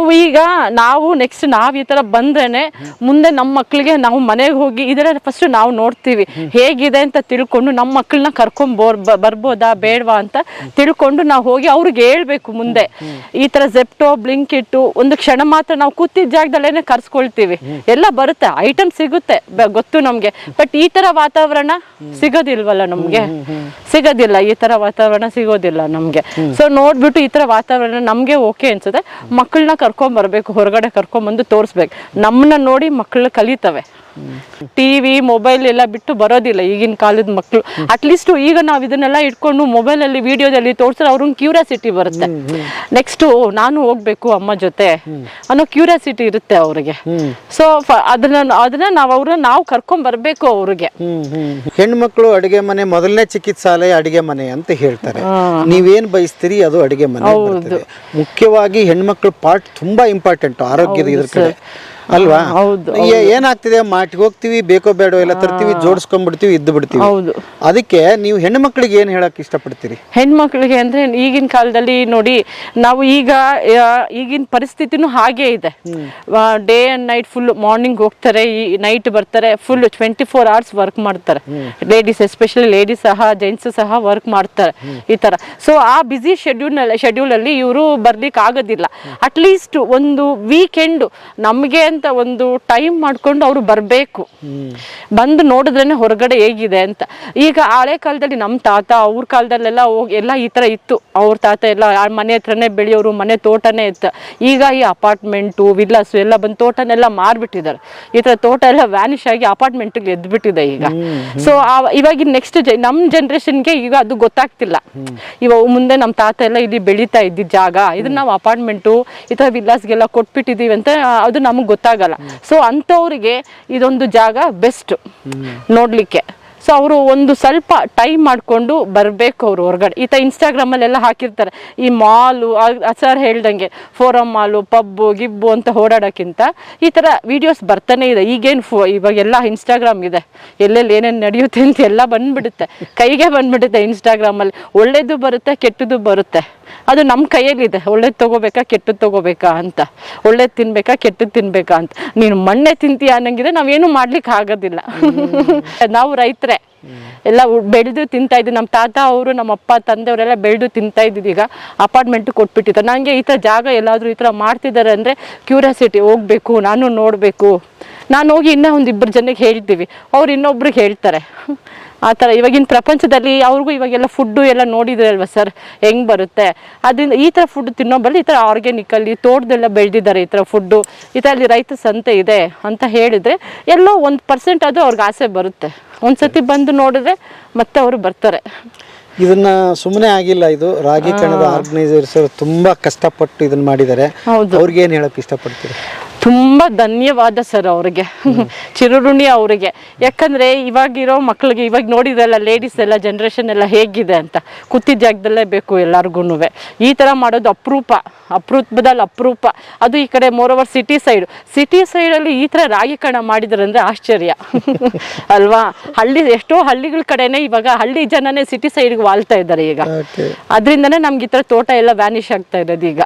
ನಾವು ನೆಕ್ಸ್ಟ್ ನಾವ್ ಈ ತರ ಬಂದ್ರೇನೆ ಮುಂದೆ ನಮ್ಮ ಮಕ್ಳಿಗೆ ನಾವು ಮನೆಗೆ ಹೋಗಿ ಇದರ ಫಸ್ಟ್ ನಾವು ನೋಡ್ತೀವಿ ಹೇಗಿದೆ ಅಂತ ತಿಳ್ಕೊಂಡು ನಮ್ಮ ಮಕ್ಕಳನ್ನ ಕರ್ಕೊಂಡ್ ಬರ್ಬೋದಾ ಬೇಡವಾ ಅಂತ ತಿಳ್ಕೊಂಡು ನಾವು ಹೋಗಿ ಅವ್ರಿಗೆ ಹೇಳ್ಬೇಕು. ಮುಂದೆ ಈ ತರ ಜೆಪ್ಟೋ, ಬ್ಲಿಂಕಿಟ್ ಒಂದು ಕ್ಷಣ ಮಾತ್ರ ನಾವು ಕೂತಿದ್ದ ಜಾಗದಲ್ಲೇನೆ ಕರ್ಸ್ಕೊಳ್ತೀವಿ, ಎಲ್ಲ ಬರುತ್ತೆ, ಐಟಮ್ ಸಿಗುತ್ತೆ, ಗೊತ್ತು ನಮ್ಗೆ. ಬಟ್ ಈ ತರ ವಾತಾವರಣ ಸಿಗೋದಿಲ್ವಲ್ಲ ನಮ್ಗೆ, ಸಿಗೋದಿಲ್ಲ, ಈ ತರ ವಾತಾವರಣ ಸಿಗೋದಿಲ್ಲ ನಮ್ಗೆ. ಸೊ ನೋಡ್ಬಿಟ್ಟು ಈ ತರ ವಾತಾವರಣ ನಮ್ಗೆ ಓಕೆ ಅನ್ಸುತ್ತೆ. ಮಕ್ಕಳನ್ನ ಕರ್ಕೊಂಡ್ ಬರ್ಬೇಕು, ಹೊರಗಡೆ ಕರ್ಕೊಂಡ್ ಬಂದು ತೋರಿಸ್ಬೇಕು. ನಮ್ಮನ್ನ ನೋಡಿ ಮಕ್ಕಳು ಕಲಿತವೆ. ಟಿವಿ ಮೊಬೈಲ್ ಎಲ್ಲ ಬಿಟ್ಟು ಬರೋದಿಲ್ಲ ಈಗಿನ ಕಾಲದ ಮಕ್ಕಳು. ಅಟ್ಲೀಸ್ಟ್ ಈಗ ನಾವ್ ಇದನ್ನೆಲ್ಲ ಇಟ್ಕೊಂಡು ಮೊಬೈಲ್ ಅಲ್ಲಿ ವಿಡಿಯೋದಲ್ಲಿ ತೋರ್ಸಿದ್ರೆ ಅವ್ರಿಗೆ ಕ್ಯೂರಿಯಾಸಿಟಿ ಬರುತ್ತೆ. ನೆಕ್ಸ್ಟ್ ನಾನು ಹೋಗ್ಬೇಕು ಅಮ್ಮ ಜೊತೆ ಅನ್ನೋ ಕ್ಯೂರಿಯಾಸಿಟಿ ಇರುತ್ತೆ ಅವ್ರಿಗೆ. ಸೊ ಅದನ್ನ ನಾವು ಕರ್ಕೊಂಡ್ ಬರ್ಬೇಕು ಅವ್ರಿಗೆ. ಹೆಣ್ಮಕ್ಳು ಅಡಿಗೆ ಮನೆ ಮೊದಲನೇ ಚಿಕಿತ್ಸಾಲಯ ಅಡಿಗೆ ಮನೆ ಅಂತ ಹೇಳ್ತಾರೆ. ನೀವೇನ್ ಬಯಸ್ತೀರಿ ಅದು ಅಡಿಗೆ ಮನೆ. ಮುಖ್ಯವಾಗಿ ಹೆಣ್ಮಕ್ಳು ಪಾರ್ಟ್ ತುಂಬಾ ಇಂಪಾರ್ಟೆಂಟ್ ಆರೋಗ್ಯದ ಇದ್ರ ಕಡೆ ಅಲ್ವಾ? ಏನಾಗ್ತಿದೆ, ಮಾಟಿಗೆ ಹೋಗ್ತಿವಿ, ಬೇಕೋ ಬೇಡೋ ಎಲ್ಲ ತರ್ತೀವಿ, ಜೋಡಿಸ್ಕೊಂಡ್ಬಿಡ್ತೀವಿ, ಇದ್ದು ಬಿಡ್ತೀವಿ. ಅದಕ್ಕೆ ನೀವು ಹೆಣ್ಣು ಮಕ್ಕಳಿಗೆ ಏನ್ ಹೇಳಕ್ ಇಷ್ಟಪಡ್ತೀರಿ? ಹೆಣ್ಮಕ್ಳಿಗೆ ಅಂದ್ರೆ ಈಗಿನ ಕಾಲದಲ್ಲಿ ನೋಡಿ, ನಾವು ಈಗಿನ ಪರಿಸ್ಥಿತಿನೂ ಹಾಗೆ ಇದೆ. Day and night full, morning ಹೋಗ್ತಾರೆ, ನೈಟ್ ಬರ್ತಾರೆ, ಫುಲ್ 24 hours ವರ್ಕ್ ಮಾಡ್ತಾರೆ. ಲೇಡೀಸ್, ಎಸ್ಪೆಷಲಿ ಲೇಡೀಸ್ ಸಹ ಜೆಂಟ್ಸ್ ಸಹ ವರ್ಕ್ ಮಾಡ್ತಾರೆ ಈ ತರ. ಸೊ ಆ ಬ್ಯುಸಿ ಶೆಡ್ಯೂಲ್ ಅಲ್ಲಿ ಇವರು ಬರ್ಲಿಕ್ಕೆ ಆಗೋದಿಲ್ಲ. ಅಟ್ಲೀಸ್ಟ್ ಒಂದು ವೀಕೆಂಡ್ ನಮ್ಗೆ ಅಂತ ಒಂದು ಟೈಮ್ ಮಾಡ್ಕೊಂಡು ಅವ್ರು ಬರ್ಬೇಕು, ಬಂದು ನೋಡಿದ್ರೇನೆ ಹೊರಗಡೆ ಹೇಗಿದೆ ಅಂತ. ಈಗ ಹಳೆ ಕಾಲದಲ್ಲಿ ನಮ್ಮ ತಾತ ಅವ್ರ ಕಾಲದಲ್ಲೆಲ್ಲ ಹೋಗಿ ಎಲ್ಲ ಈ ತರ ಇತ್ತು. ಅವ್ರ ತಾತ ಎಲ್ಲ ಮನೆ ಹತ್ರನೇ ಬೆಳೆಯೋರು, ಮನೆ ತೋಟನೇ ಇತ್ತು. ಈಗ ಈ ಅಪಾರ್ಟ್ಮೆಂಟು, ವಿಲ್ಲಾಸು ಎಲ್ಲ ಬಂದು ತೋಟನೆಲ್ಲ ಮಾರ್ಬಿಟ್ಟಿದ್ದಾರೆ. ಈ ತರ ತೋಟ ಎಲ್ಲ ವ್ಯಾನಿಷ್ ಆಗಿ ಅಪಾರ್ಟ್ಮೆಂಟ್ಗೆ ಎದ್ಬಿಟ್ಟಿದೆ ಈಗ. ಸೊ ಇವಾಗ ನೆಕ್ಸ್ಟ್ ನಮ್ಮ ಜನರೇಷನ್ಗೆ ಈಗ ಅದು ಗೊತ್ತಾಗ್ತಿಲ್ಲ. ಇವಾಗ ಮುಂದೆ ನಮ್ಮ ತಾತ ಎಲ್ಲ ಇಲ್ಲಿ ಬೆಳೀತಾ ಇದ್ದಿದ್ದ ಜಾಗ, ಇದನ್ನ ನಾವು ಅಪಾರ್ಟ್ಮೆಂಟು ಈ ತರ ವಿಲ್ಲಾಸ್ಗೆಲ್ಲ ಕೊಟ್ಬಿಟ್ಟಿದೀವಿ ಅಂತ ಅದು ನಮಗೆ ಗೊತ್ತಾಗಲ್ಲ. ಸೊ ಅಂಥವ್ರಿಗೆ ಇದೊಂದು ಜಾಗ ಬೆಸ್ಟ್ ನೋಡ್ಲಿಕ್ಕೆ. ಸೊ ಅವರು ಒಂದು ಸ್ವಲ್ಪ ಟೈಮ್ ಮಾಡ್ಕೊಂಡು ಬರ್ಬೇಕು ಅವ್ರು ಹೊರಗಡೆ. ಈ ತರ ಇನ್ಸ್ಟಾಗ್ರಾಮ್ ಅಲ್ಲೆಲ್ಲ ಹಾಕಿರ್ತಾರೆ, ಈ ಮಾಲು, ಸರ್ ಹೇಳ್ದಂಗೆ ಫೋರಮ್ ಮಾಲು, ಪಬ್ಬು ಗಿಬ್ಬು ಅಂತ ಓಡಾಡೋಕ್ಕಿಂತ ಈ ತರ ವಿಡಿಯೋಸ್ ಬರ್ತಾನೆ ಇದೆ. ಇವಾಗೆಲ್ಲ ಇನ್ಸ್ಟಾಗ್ರಾಮ್ ಇದೆ, ಎಲ್ಲೆಲ್ಲಿ ಏನೇನು ನಡೆಯುತ್ತೆ ಅಂತ ಎಲ್ಲ ಬಂದ್ಬಿಡುತ್ತೆ, ಕೈಗೆ ಬಂದ್ಬಿಡುತ್ತೆ ಇನ್ಸ್ಟಾಗ್ರಾಮ್ ಅಲ್ಲಿ. ಒಳ್ಳೇದು ಬರುತ್ತೆ, ಕೆಟ್ಟದ್ದು ಬರುತ್ತೆ. ಅದು ನಮ್ಮ ಕೈಯಲ್ಲಿದೆ, ಒಳ್ಳೇದು ತಗೋಬೇಕಾ ಕೆಟ್ಟದ್ದು ತಗೋಬೇಕಾ ಅಂತ, ಒಳ್ಳೇದು ತಿನ್ಬೇಕಾ ಕೆಟ್ಟದ್ದು ತಿನ್ಬೇಕಾ ಅಂತ. ನೀನು ಮಣ್ಣೆ ತಿಂತೀಯ ಅನ್ನಂಗಿದ್ರೆ ನಾವೇನು ಮಾಡ್ಲಿಕ್ಕೆ ಆಗೋದಿಲ್ಲ. ನಾವು ರೈತರೇ ಎಲ್ಲ ಬೆಳೆದು ತಿಂತಾ ಇದ್ವಿ. ನಮ್ಮ ತಾತ ಅವರು, ನಮ್ಮ ಅಪ್ಪ ತಂದೆಯವರೆಲ್ಲ ಬೆಳೆದು ತಿಂತಾ ಇದ್ದಿದ್ದು. ಈಗ ಅಪಾರ್ಟ್ಮೆಂಟ್ ಕೊಟ್ಬಿಟ್ಟಿದ್ದಾರೆ. ನನಗೆ ಈ ಥರ ಜಾಗ ಎಲ್ಲಾದರೂ ಈ ಥರ ಮಾಡ್ತಿದ್ದಾರೆ ಅಂದರೆ ಕ್ಯೂರಿಯಾಸಿಟಿ, ಹೋಗ್ಬೇಕು, ನಾನು ನೋಡಬೇಕು. ನಾನು ಹೋಗಿ ಇನ್ನೂ ಒಂದು 2 ಜನಕ್ಕೆ ಹೇಳ್ತೀವಿ, ಅವ್ರು ಇನ್ನೊಬ್ರಿಗೆ ಹೇಳ್ತಾರೆ. ಆ ಥರ ಇವಾಗಿನ ಪ್ರಪಂಚದಲ್ಲಿ ಅವ್ರಿಗೂ ಇವಾಗೆಲ್ಲ ಫುಡ್ಡು ಎಲ್ಲ ನೋಡಿದ್ರಲ್ವ ಸರ್ ಹೆಂಗೆ ಬರುತ್ತೆ. ಅದರಿಂದ ಈ ಥರ ಫುಡ್ ತಿನ್ನೋಬಲ್ಲಿ ಈ ಥರ ಆರ್ಗ್ಯಾನಿಕಲ್ಲಿ ತೋಟದೆಲ್ಲ ಬೆಳೆದಿದ್ದಾರೆ ಈ ಥರ ಫುಡ್ಡು, ಈ ಥರ ಅಲ್ಲಿ ರೈತ ಸಂತೆ ಇದೆ ಅಂತ ಹೇಳಿದರೆ ಎಲ್ಲೋ 1% ಅದು ಅವ್ರಿಗೆ ಆಸೆ ಬರುತ್ತೆ. ಒಂದ್ಸತಿ ಬಂದು ನೋಡಿದ್ರೆ ಮತ್ತೆ ಅವರು ಬರ್ತಾರೆ. ಇದನ್ನ ಸುಮ್ಮನೆ ಆಗಿಲ್ಲ, ಇದು ರಾಗಿ ಕಣದ ಆರ್ಗನೈಸರ್ಸ್ ತುಂಬಾ ಕಷ್ಟಪಟ್ಟು ಇದನ್ನ ಮಾಡಿದ್ದಾರೆ. ಅವ್ರಿಗೆ ಏನ್ ಹೇಳಕ್ ಇಷ್ಟಪಡ್ತೀರಿ? ತುಂಬ ಧನ್ಯವಾದ ಸರ್ ಅವ್ರಿಗೆ, ಚಿರಋಣಿ ಅವರಿಗೆ. ಯಾಕಂದರೆ ಇವಾಗಿರೋ ಮಕ್ಕಳಿಗೆ ಇವಾಗ ನೋಡಿದ್ರಲ್ಲ ಲೇಡೀಸ್ ಎಲ್ಲ ಜನ್ರೇಷನ್ ಎಲ್ಲ ಹೇಗಿದೆ ಅಂತ, ಕೂತಿದ್ದ ಜಾಗದಲ್ಲೇ ಬೇಕು ಎಲ್ಲರಿಗೂ. ಈ ಥರ ಮಾಡೋದು ಅಪರೂಪದಲ್ಲಿ ಅಪರೂಪ. ಅದು ಈ ಕಡೆ ಮೋರೋವರ್ ಸಿಟಿ ಸೈಡಲ್ಲಿ ಈ ಥರ ರಾಗಿ ಕಣ ಮಾಡಿದ್ರಂದ್ರೆ ಆಶ್ಚರ್ಯ ಅಲ್ವಾ. ಎಷ್ಟೋ ಹಳ್ಳಿಗಳ ಕಡೆನೇ ಇವಾಗ ಹಳ್ಳಿ ಜನನೇ ಸಿಟಿ ಸೈಡ್ಗೆ ವಾಲ್ತಾ ಇದ್ದಾರೆ ಈಗ. ಅದರಿಂದನೇ ನಮ್ಗೆ ಈ ಥರ ತೋಟ ಎಲ್ಲ ವ್ಯಾನಿಷ್ ಆಗ್ತಾ ಇರೋದು ಈಗ.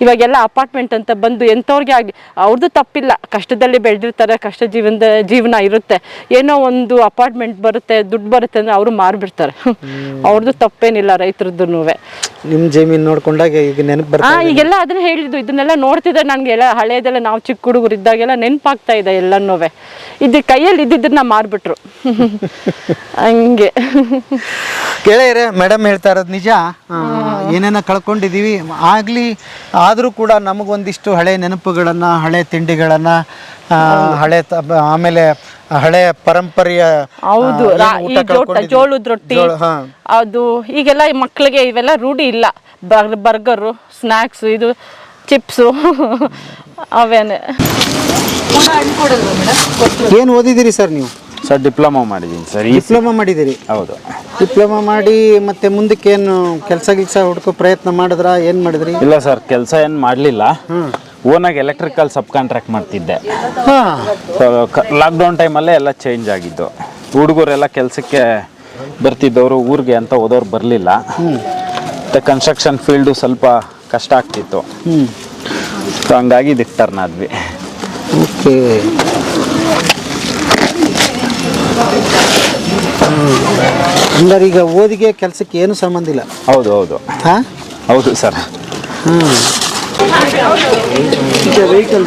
ಇವಾಗೆಲ್ಲ ಅಪಾರ್ಟ್ಮೆಂಟ್ ಅಂತ ಬಂದು ಎಂಥವ್ರಿಗೆ ಆಗಲಿ ಅವ್ರದ್ದು ತಪ್ಪಿಲ್ಲ, ಕಷ್ಟದಲ್ಲಿ ಬೆಳೆದಿರ್ತಾರೆ, ಕಷ್ಟ ಜೀವನ ಇರುತ್ತೆ. ಏನೋ ಒಂದು ಅಪಾರ್ಟ್ಮೆಂಟ್ ಬರುತ್ತೆ, ದುಡ್ಡು ಬರುತ್ತೆ ಅಂದರೆ ಅವರು ಮಾರ್ಬಿಡ್ತಾರೆ. ಅವ್ರದ್ದು ತಪ್ಪೇನಿಲ್ಲ ರೈತರದ್ದು. ನಿಮ್ಮ ಜಮೀನು ನೋಡ್ಕೊಂಡಾಗ ಈಗ ನೆನಪು ಬರ್ತದೆ. ಈಗೆಲ್ಲ ಅದನ್ನ ಹೇಳಿದ್ದು, ಇದನ್ನೆಲ್ಲ ನೋಡ್ತಿದ್ದೆ ನನಗೆಲ್ಲ ಹಳೇದೆಲ್ಲ ನಾವು ಚಿಕ್ಕ ಹುಡುಗರು ಇದ್ದಾಗೆಲ್ಲ ನೆನಪಾಗ್ತಾ ಇದೆ ಎಲ್ಲನೂ. ಇದು ಕೈಯಲ್ಲಿ ಇದ್ದಿದ್ದನ್ನ ಮಾರ್ಬಿಟ್ರು. ಹಂಗೆ ಗೆಳೆಯರೇ, ಮೇಡಮ್ ಹೇಳ್ತಾ ಇರೋದು ನಿಜ. ಏನೇನೋ ಕಳ್ಕೊಂಡಿದ್ದೀವಿ ಆದರೂ ಕೂಡ ನಮಗೊಂದಿಷ್ಟು ಹಳೆ ನೆನಪುಗಳನ್ನು, ಹಳೆ ತಿಂಡಿಗಳನ್ನು, ಆಮೇಲೆ ಹಳೆ ಪರಂಪರೆಯ ಹೌದು. ಈ ಜೋಳದ ರೊಟ್ಟಿ ಅದು ಈಗೆಲ್ಲ ಮಕ್ಕಳಿಗೆ ಇವೆಲ್ಲ ರೂಢಿ ಇಲ್ಲ. ಬರ್ಗರು, ಸ್ನ್ಯಾಕ್ಸ್, ಇದು ಚಿಪ್ಸು ಅವೇನೆ. ಏನು ಓದಿದ್ದೀರಿ ಸರ್ ನೀವು? ಸರ್ ಡಿಪ್ಲೊಮಾ ಮಾಡಿದ್ದೀನಿ ಸರ್. ಡಿಪ್ಲೊಮಾ ಮಾಡಿದ್ದೀರಿ? ಹೌದು. ಡಿಪ್ಲೊಮಾ ಮಾಡಿ ಮತ್ತೆ ಮುಂದಕ್ಕೆ ಏನು ಕೆಲಸ ಹುಡುಕೋ ಪ್ರಯತ್ನ ಮಾಡಿದ್ರಾ? ಏನು ಮಾಡಿದ್ರಿ? ಇಲ್ಲ ಸರ್, ಕೆಲಸ ಏನು ಮಾಡಲಿಲ್ಲ. ಓನಾಗಿ ಎಲೆಕ್ಟ್ರಿಕಲ್ ಸಬ್ ಕಾಂಟ್ರಾಕ್ಟ್ ಮಾಡ್ತಿದ್ದೆ. ಲಾಕ್ಡೌನ್ ಟೈಮಲ್ಲೇ ಎಲ್ಲ ಚೇಂಜ್ ಆಗಿದ್ದು. ಹುಡುಗರೆಲ್ಲ ಕೆಲಸಕ್ಕೆ ಬರ್ತಿದ್ದವರು, ಊರಿಗೆ ಅಂತ ಹೋದವ್ರು ಬರಲಿಲ್ಲ. ಮತ್ತು ಕನ್ಸ್ಟ್ರಕ್ಷನ್ ಫೀಲ್ಡು ಸ್ವಲ್ಪ ಕಷ್ಟ ಆಗ್ತಿತ್ತು. ಸೊ ಹಂಗಾಗಿ ಇದಕ್ಕೆ ಟರ್ನ್ ಆದ್ವಿ. ಓಕೆ. ಅಂದ್ರೆ ಈಗ ಓದಿಗೆ ಕೆಲಸಕ್ಕೆ ಏನು ಸಂಬಂಧ ಇಲ್ಲ? ಹೌದು ಹೌದು. ಹಾಂ ಹೌದು ಸರ್. ವೆಹಿಕಲ್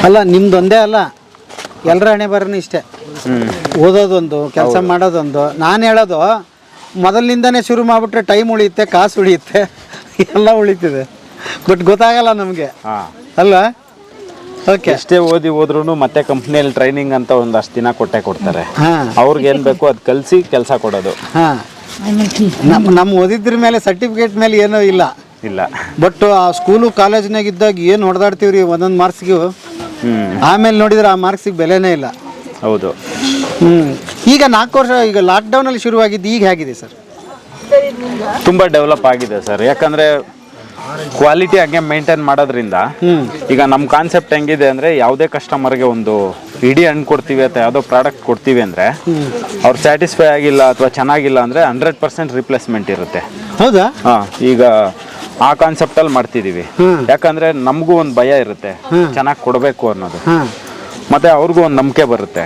ಅಲ್ಲ, ನಿಮ್ದೊಂದೇ ಅಲ್ಲ, ಎಲ್ಲರ ಹಣೆ ಬರೋನು ಇಷ್ಟೇ. ಓದೋದೊಂದು, ಕೆಲಸ ಮಾಡೋದೊಂದು. ನಾನು ಹೇಳೋದು, ಮೊದಲಿನಿಂದನೇ ಶುರು ಮಾಡಿಬಿಟ್ರೆ ಟೈಮ್ ಉಳಿಯುತ್ತೆ, ಕಾಸು ಉಳಿಯುತ್ತೆ, ಎಲ್ಲ ಉಳಿತಿದೆ. ಬಟ್ ಗೊತ್ತಾಗಲ್ಲ ನಮಗೆ ಅಲ್ವಾ? ಓಕೆ. ಎಷ್ಟೇ ಹೋದ್ರೂ ಮತ್ತೆ ಕಂಪ್ನಿಯಲ್ಲಿ ಟ್ರೈನಿಂಗ್ ಅಂತ ಒಂದಷ್ಟು ದಿನ ಕೊಡ್ತಾರೆ. ಅವ್ರಿಗೆ ಏನು ಬೇಕೋ ಅದು ಕಲಿಸಿ ಕೆಲಸ ಕೊಡೋದು. ಹಾಂ, ನಮ್ಮ ಓದಿದ್ರ ಮೇಲೆ, ಸರ್ಟಿಫಿಕೇಟ್ ಮೇಲೆ ಏನೂ ಇಲ್ಲ. ಬಟ್ ಆ ಸ್ಕೂಲು ಕಾಲೇಜ್ನಾಗ ಇದ್ದಾಗ ಏನು ಹೊಡೆದಾಡ್ತೀವಿ ರೀ ಒಂದೊಂದು ಮಾರ್ಕ್ಸ್ಗೂ. ಆಮೇಲೆ ನೋಡಿದ್ರೆ ಆ ಮಾರ್ಕ್ಸಿಗೆ ಬೆಲೆನೇ ಇಲ್ಲ. ಹೌದು. ಈಗ 4 ವರ್ಷ, ಈಗ ಲಾಕ್ಡೌನಲ್ಲಿ ಶುರುವಾಗಿದ್ದು ಈಗ ಹೇಗಿದೆ ಸರ್? ತುಂಬ ಡೆವಲಪ್ ಆಗಿದೆ ಸರ್. ಯಾಕಂದರೆ ಕ್ವಾಲಿಟಿ ಹಂಗೆ ಮೇಂಟೈನ್ ಮಾಡೋದ್ರಿಂದ ಈಗ ನಮ್ಮ ಕಾನ್ಸೆಪ್ಟ್ ಹೆಂಗಿದೆ ಅಂದರೆ, ಯಾವುದೇ ಕಸ್ಟಮರ್ಗೆ ಒಂದು ಇಡೀ ಹಣ್ಣು ಕೊಡ್ತೀವಿ ಅಥವಾ ಯಾವುದೋ ಪ್ರಾಡಕ್ಟ್ ಕೊಡ್ತೀವಿ ಅಂದರೆ ಅವ್ರು ಸ್ಯಾಟಿಸ್ಫೈ ಆಗಿಲ್ಲ ಅಥವಾ ಚೆನ್ನಾಗಿಲ್ಲ ಅಂದರೆ 100% ರಿಪ್ಲೇಸ್ಮೆಂಟ್ ಇರುತ್ತೆ. ಹೌದಾ? ಹಾಂ, ಈಗ ಆ ಕಾನ್ಸೆಪ್ಟಲ್ಲಿ ಮಾಡ್ತಿದ್ದೀವಿ. ಯಾಕಂದರೆ ನಮಗೂ ಒಂದು ಭಯ ಇರುತ್ತೆ, ಚೆನ್ನಾಗಿ ಕೊಡಬೇಕು ಅನ್ನೋದು, ಮತ್ತು ಅವ್ರಿಗೂ ಒಂದು ನಂಬಿಕೆ ಬರುತ್ತೆ.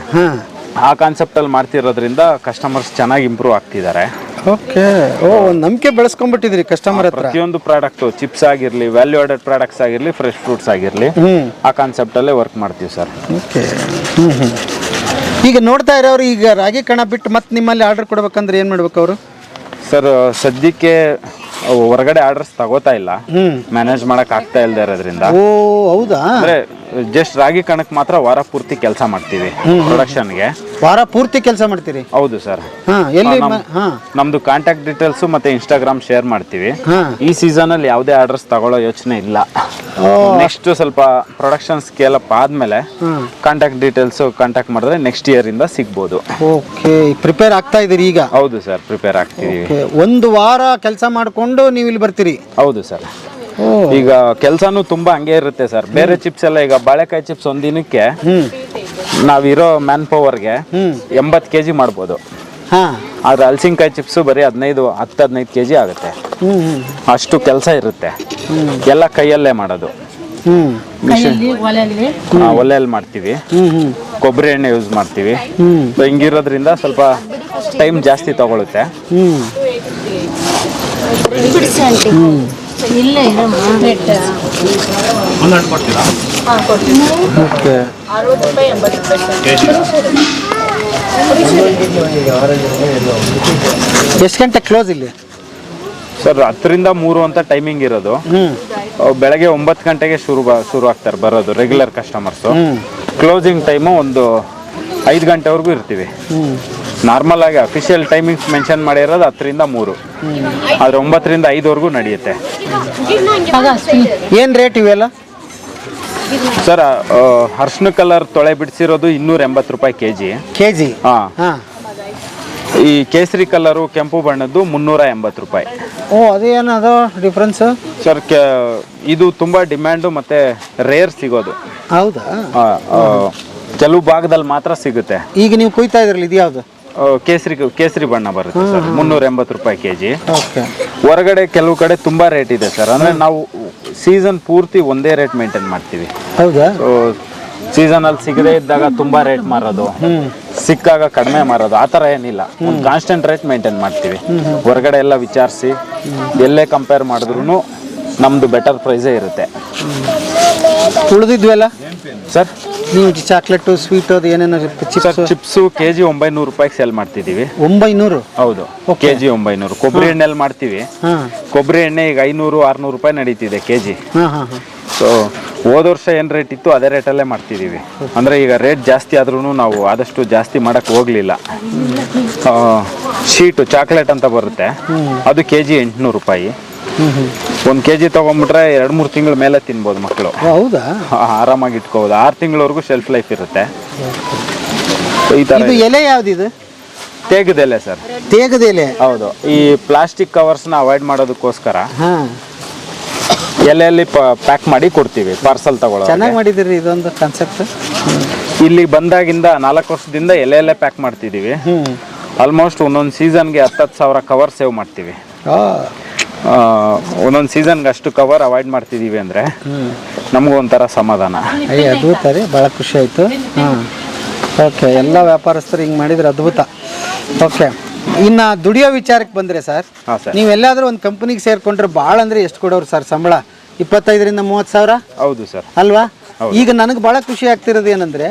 ಆ ಕಾನ್ಸೆಪ್ಟಲ್ಲಿ ಮಾಡ್ತಿರೋದ್ರಿಂದ ಕಸ್ಟಮರ್ಸ್ ಚೆನ್ನಾಗಿ ಇಂಪ್ರೂವ್ ಆಗ್ತಿದ್ದಾರೆ. ಓಕೆ. ಒಂದು ನಂಬಿಕೆ ಬೆಳೆಸ್ಕೊಂಡ್ಬಿಟ್ಟಿದ್ರಿ ಕಸ್ಟಮರ್ ಹತ್ರ. ಪ್ರತಿಯೊಂದು ಪ್ರಾಡಕ್ಟು, ಚಿಪ್ಸ್ ಆಗಿರಲಿ, ವ್ಯಾಲ್ಯೂ ಆಡೆಡ್ ಪ್ರಾಡಕ್ಟ್ಸ್ ಆಗಿರಲಿ, ಫ್ರೆಶ್ ಫ್ರೂಟ್ಸ್ ಆಗಿರಲಿ, ಆ ಕಾನ್ಸೆಪ್ಟಲ್ಲೇ ವರ್ಕ್ ಮಾಡ್ತೀವಿ ಸರ್. ಓಕೆ. ಈಗ ನೋಡ್ತಾ ಇರೋರು ಈಗ ರಾಗಿ ಕಣ ಬಿಟ್ಟು ಮತ್ತೆ ನಿಮ್ಮಲ್ಲಿ ಆರ್ಡರ್ ಕೊಡ್ಬೇಕಂದ್ರೆ ಏನು ಮಾಡ್ಬೇಕು ಅವರು? ಸರ್, ಸದ್ಯಕ್ಕೆ ಹೊರಗಡೆ ಆರ್ಡರ್ಸ್ ತಗೋತಾ ಇಲ್ಲ, ಮ್ಯಾನೇಜ್ ಮಾಡಕ್ ಆಗ್ತಾ ಇಲ್ಲದೆ ಇರೋದ್ರಿಂದ. ಓ ಹೌದಾ? ಅಂದ್ರೆ ಜಸ್ಟ್ ರಾಗಿ ಕಣಕ್ ಮಾತ್ರ ವಾರ ಪೂರ್ತಿ ಕೆಲಸ ಮಾಡ್ತೀವಿ ಪ್ರೊಡಕ್ಷನ್ಗೆ. ವಾರ ಪೂರ್ತಿ ಕೆಲಸ ಮಾಡ್ತೀರಿ? ಹೌದು ಸರ್. ಎಲ್ಲಿ? ನಮ್ದು ಕಾಂಟ್ಯಾಕ್ಟ್ ಡೀಟೇಲ್ಸ್ ಮತ್ತೆ ಇನ್ಸ್ಟಾಗ್ರಾಮ್ ಶೇರ್ ಮಾಡ್ತೀವಿ. ಈ ಸೀಸನ್ ಅಲ್ಲಿ ಯಾವುದೇ ಆರ್ಡರ್ಸ್ ತಗೊಳ್ಳೋ ಯೋಚನೆ ಇಲ್ಲ. ನೆಕ್ಸ್ಟ್ ಸ್ವಲ್ಪ ಪ್ರೊಡಕ್ಷನ್ ಸ್ಕೇಲ್ ಅಪ್ ಆದ್ಮೇಲೆ ಕಾಂಟ್ಯಾಕ್ಟ್ ಡೀಟೇಲ್ಸ್ ಕಾಂಟ್ಯಾಕ್ಟ್ ಮಾಡಿದ್ರೆ ನೆಕ್ಸ್ಟ್ ಇಯರ್ ಇಂದ ಸಿಗ್ಬೋದು. ಓಕೆ. ಪ್ರಿಪೇರ್ ಆಗ್ತಾ ಇದೀರಿ ಈಗ? ಹೌದು ಸರ್, ಪ್ರಿಪೇರ್ ಆಗ್ತಿದೀವಿ. ಒಂದು ವಾರ ಕೆಲಸ ಮಾಡ್ಕೊಂಡು ನೀವು ಇಲ್ಲಿ ಬರ್ತೀರಿ? ಹೌದು ಸರ್. ಈಗ ಕೆಲಸನೂ ತುಂಬಾ ಹಂಗೆ ಇರುತ್ತೆ ಸರ್. ಬೇರೆ ಚಿಪ್ಸ್ ಎಲ್ಲ, ಈಗ ಬಾಳೆಕಾಯಿ ಚಿಪ್ಸ್ ಒಂದಿನಕ್ಕೆ ನಾವಿರೋ ಮ್ಯಾನ್ ಪವರ್ಗೆ 80 kg ಮಾಡ್ಬೋದು. ಆದ್ರೆ ಹಲಸಿನಕಾಯಿ ಚಿಪ್ಸು ಬರೀ 10-15 kg ಆಗುತ್ತೆ. ಅಷ್ಟು ಕೆಲಸ ಇರುತ್ತೆ. ಎಲ್ಲ ಕೈಯಲ್ಲೇ ಮಾಡೋದು. ಒಲೆಯಲ್ಲಿ ಮಾಡ್ತೀವಿ, ಕೊಬ್ಬರಿ ಎಣ್ಣೆ ಯೂಸ್ ಮಾಡ್ತೀವಿ. ಹಿಂಗಿರೋದ್ರಿಂದ ಸ್ವಲ್ಪ ಟೈಮ್ ಜಾಸ್ತಿ ತಗೊಳುತ್ತೆ. ಎಷ್ಟು ಗಂಟೆ ಕ್ಲೋಸ್ ಇಲ್ಲಿ ಸರ್? 10 ರಿಂದ 3 ಅಂತ ಟೈಮಿಂಗ್ ಇರೋದು. ಬೆಳಗ್ಗೆ 9 ಗಂಟೆಗೆ ಶುರು ಆಗ್ತಾರೆ ಬರೋದು ರೆಗ್ಯುಲರ್ ಕಸ್ಟಮರ್ಸು. ಕ್ಲೋಸಿಂಗ್ ಟೈಮು ಒಂದು 5 ಗಂಟೆವರೆಗೂ ಇರ್ತೀವಿ. ನಾರ್ಮಲ್ ಆಗಿ ಅಫಿಷಿಯಲ್ ಟೈಮಿಂಗ್ಸ್ ಮೆನ್ಷನ್ ಮಾಡಿರೋದು 10 ರಿಂದ 3, ಆದರೆ 9 ರಿಂದ 5ವರೆಗೂ ನಡೆಯುತ್ತೆ. ಏನು ರೇಟ್ ಇವೆಲ್ಲ ಸರ್? ಅರ್ಶಿನ ಕಲರ್ ತೊಳೆ ಬಿಡಿಸಿರೋದು 280 ರೂಪಾಯಿ kg. ಹಾಂ. ಈ ಕೇಸರಿ ಕಲರು, ಕೆಂಪು ಬಣ್ಣದ್ದು 380 ರೂಪಾಯಿ. ಓ, ಅದೇನದು ಡಿಫ್ರೆನ್ಸ್ ಸರ್? ಇದು ತುಂಬ ಡಿಮ್ಯಾಂಡು ಮತ್ತು ರೇರ್ ಸಿಗೋದು. ಹೌದಾ? ಕೆಲವು ಭಾಗದಲ್ಲಿ ಮಾತ್ರ ಸಿಗುತ್ತೆ. ಈಗ ನೀವು ಕೊಯ್ತಾ ಇದ್ರಲ್ಲ ಇದು ಯಾವುದು? ಕೇಸರಿ ಬಣ್ಣ ಬರುತ್ತೆ ಸರ್, 380 ರೂಪಾಯಿ ಕೆಜಿ. ಓಕೆ. ಹೊರಗಡೆ ಕೆಲವು ಕಡೆ ತುಂಬಾ ರೇಟ್ ಇದೆ ಸರ್. ಅಂದ್ರೆ ನಾವು ಸೀಸನ್ ಪೂರ್ತಿ ಒಂದೇ ರೇಟ್ ಮೇಂಟೈನ್ ಮಾಡ್ತೀವಿ. ಹೌದಾ? ಸೀಸನ್ ಅಲ್ಲಿ ಸಿಗದೇ ಇದ್ದಾಗ ತುಂಬಾ ರೇಟ್ ಮಾರೋದು, ಸಿಕ್ಕಾಗ ಕಡಿಮೆ ಮಾರೋದು, ಆ ಥರ ಏನಿಲ್ಲ. ಒಂದು ಕಾನ್ಸ್ಟೆಂಟ್ ರೇಟ್ ಮೇಂಟೈನ್ ಮಾಡ್ತೀವಿ. ಹೊರಗಡೆ ಎಲ್ಲ ವಿಚಾರಿಸಿ ಎಲ್ಲೇ ಕಂಪೇರ್ ಮಾಡಿದ್ರು ನಮ್ದು ಬೆಟರ್ ಪ್ರೈಸೇ ಇರುತ್ತೆ. ಉಳಿದಿದ್ವಲ್ಲ ಸರ್, ನೀವು ಚಾಕ್ಲೇಟು ಸ್ವೀಟ್ ಅದು ಏನೇನು ಚಿಪ್ಸು ಕೆಜಿ 900 ರೂಪಾಯಿಗೆ ಸೇಲ್ ಮಾಡ್ತಿದ್ದೀವಿ. 900? ಹೌದು, ಕೆಜಿ 900. ಕೊಬ್ಬರಿ ಎಣ್ಣೆಲ್ಲಿ ಮಾಡ್ತೀವಿ. ಕೊಬ್ಬರಿ ಎಣ್ಣೆ ಈಗ 500-600 ರೂಪಾಯಿ ನಡೀತಿದೆ ಕೆಜಿ. ಸೊ ಹೋದ ವರ್ಷ ಏನು ರೇಟ್ ಇತ್ತು ಅದೇ ರೇಟಲ್ಲೇ ಮಾಡ್ತಿದ್ದೀವಿ. ಅಂದರೆ ಈಗ ರೇಟ್ ಜಾಸ್ತಿ ಆದ್ರೂ ನಾವು ಆದಷ್ಟು ಜಾಸ್ತಿ ಮಾಡೋಕ್ಕೆ ಹೋಗಲಿಲ್ಲ. ಶೀಟು ಚಾಕ್ಲೇಟ್ ಅಂತ ಬರುತ್ತೆ, ಅದು ಕೆಜಿ 800 ರೂಪಾಯಿ. 1 ಕೆಜಿ ತೊಗೊಂಡ್ಬಿಟ್ರೆ 2-3 ತಿಂಗಳ ಮೇಲೆ ತಿನ್ಬೋದು ಮಕ್ಕಳು. ಹೌದಾ? ಆರಾಮಾಗಿ ಇಟ್ಕೋಬೋದು. 6 ತಿಂಗಳವರೆಗೂ ಶೆಲ್ಫ್ ಲೈಫ್ ಇರುತ್ತೆ. ಈ ಥರ. ಇದು ಎಲೆ ಯಾವ್ದಿದು? ತೇಗದೆಲೆ ಸರ್. ತೇಗದೆಲೆ? ಹೌದು. ಈ ಪ್ಲಾಸ್ಟಿಕ್ ಕವರ್ಸ್ನ ಅವಾಯ್ಡ್ ಮಾಡೋದಕ್ಕೋಸ್ಕರ ಎಲೆಯಲ್ಲಿ ಪ್ಯಾಕ್ ಮಾಡಿ ಕೊಡ್ತೀವಿ ಪಾರ್ಸಲ್ ತಗೊಳ್ಳೋ. ಚೆನ್ನಾಗಿ ಮಾಡಿದಿರಿ ಇದೊಂದು ಕಾನ್ಸೆಪ್ಟ್. ಇಲ್ಲಿ ಬಂದಾಗಿಂದ 4 ವರ್ಷದಿಂದ ಎಲೆಯಲ್ಲೇ ಪ್ಯಾಕ್ ಮಾಡ್ತಿದ್ದೀವಿ. ಆಲ್ಮೋಸ್ಟ್ ಒಂದೊಂದು ಸೀಸನ್ಗೆ 10,000 ಸಾವಿರ ಕವರ್ ಸೇವ್ ಮಾಡ್ತೀವಿ. ಒಂದೊಂದು ಸೀಸನ್ಗೆ ಅಷ್ಟು ಕವರ್ ಅವಾಯ್ಡ್ ಮಾಡ್ತಿದ್ದೀವಿ ಅಂದರೆ ನಮಗೂ ಒಂಥರ ಸಮಾಧಾನ. ಅದ್ಭುತ ರೀ, ಭಾಳ ಖುಷಿ ಆಯಿತು. ಓಕೆ, ಎಲ್ಲ ವ್ಯಾಪಾರಸ್ಥರು ಹಿಂಗೆ ಮಾಡಿದ್ರೆ ಅದ್ಭುತ. ಓಕೆ, ಇನ್ನು ದುಡಿಯೋ ವಿಚಾರಕ್ಕೆ ಬಂದರೆ ಸರ್, ನೀವೆಲ್ಲಾದರೂ ಒಂದು ಕಂಪ್ನಿಗೆ ಸೇರಿಕೊಂಡ್ರೆ ಭಾಳ ಅಂದರೆ ಎಷ್ಟು ಕೊಡೋರು ಸರ್ ಸಂಬಳ? 25,000-30,000 ಸಾವಿರ? ಹೌದು ಸರ್. ಅಲ್ವಾ? ಈಗ ನನಗೆ ಭಾಳ ಖುಷಿ ಆಗ್ತಿರೋದು ಏನಂದರೆ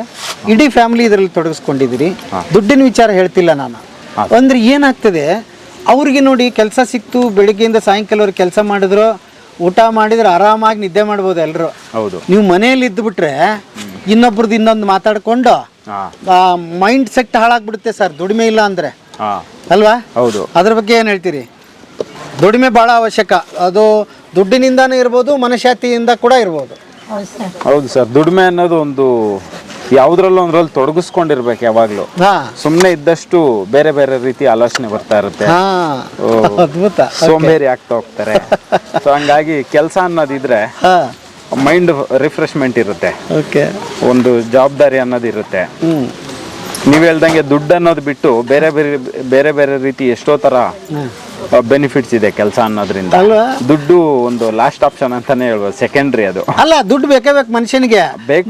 ಇಡೀ ಫ್ಯಾಮಿಲಿ ಇದರಲ್ಲಿ ತೊಡಗಿಸ್ಕೊಂಡಿದ್ದೀರಿ. ದುಡ್ಡಿನ ವಿಚಾರ ಹೇಳ್ತಿಲ್ಲ ನಾನು. ಅಂದರೆ ಏನಾಗ್ತದೆ ಅವ್ರಿಗೆ ನೋಡಿ, ಕೆಲಸ ಸಿಕ್ತು, ಬೆಳಿಗ್ಗೆಯಿಂದ ಸಾಯಂಕಾಲವ್ರಿಗೆ ಕೆಲಸ ಮಾಡಿದ್ರು, ಊಟ ಮಾಡಿದ್ರೆ ಆರಾಮಾಗಿ ನಿದ್ದೆ ಮಾಡ್ಬೋದು ಎಲ್ಲರೂ. ಹೌದು. ನೀವು ಮನೆಯಲ್ಲಿ ಇದ್ದುಬಿಟ್ರೆ ಇನ್ನೊಬ್ರದ್ದು ಇನ್ನೊಂದು ಮಾತಾಡ್ಕೊಂಡು ಮೈಂಡ್ ಸೆಟ್ ಹಾಳಾಗ್ಬಿಡುತ್ತೆ ಸರ್, ದುಡಿಮೆ ಇಲ್ಲ ಅಂದರೆ. ಅಲ್ವಾ? ಹೌದು. ಅದ್ರ ಬಗ್ಗೆ ಏನು ಹೇಳ್ತೀರಿ? ದುಡಿಮೆ ಭಾಳ ಅವಶ್ಯಕ. ಅದು ದುಡ್ಡಿನಿಂದಾನೇ ಇರ್ಬೋದು, ಮನಶಾತಿಯಿಂದ ಕೂಡ ಇರ್ಬೋದು. ಹೌದು ಸರ್. ದುಡಿಮೆ ಅನ್ನೋದು ಒಂದು ಯಾವುದ್ರಲ್ಲೂ ಒಂದ್ರಲ್ಲಿ ತೊಡಗಿಸ್ಕೊಂಡಿರ್ಬೇಕು ಯಾವಾಗಲೂ. ಸುಮ್ಮನೆ ಇದ್ದಷ್ಟು ಬೇರೆ ಬೇರೆ ರೀತಿ ಆಲೋಚನೆ ಬರ್ತಾ ಇರುತ್ತೆ. ಅದ್ಭುತ. ಸೋಂಬೇರಿ ಆಗ್ತಾ ಹೋಗ್ತಾರೆ. ಸೊ ಹಂಗಾಗಿ ಕೆಲಸ ಅನ್ನೋದಿದ್ರೆ ಮೈಂಡ್ ರಿಫ್ರೆಶ್ಮೆಂಟ್ ಇರುತ್ತೆ, ಒಂದು ಜವಾಬ್ದಾರಿ ಅನ್ನೋದು ಇರುತ್ತೆ. ನೀವು ಹೇಳ್ದಂಗೆ ದುಡ್ಡು ಅನ್ನೋದು ಬಿಟ್ಟು ಬೇರೆ ಬೇರೆ ಬೇರೆ ಬೇರೆ ರೀತಿ ಎಷ್ಟೋ ಥರ ಬೆನಿಫಿಟ್ಸ್ ಇದೆ ಕೆಲಸ ಅನ್ನೋದ್ರಿಂದ. ದುಡ್ಡು ಒಂದು ಲಾಸ್ಟ್ ಆಪ್ಷನ್ ಅಂತಾನೆ ಹೇಳ್ಬೋದು, ಸೆಕೆಂಡ್ರಿ ಅದು. ಅಲ್ಲ, ದುಡ್ಡು ಬೇಕೇ ಬೇಕು ಮನುಷ್ಯನಿಗೆ.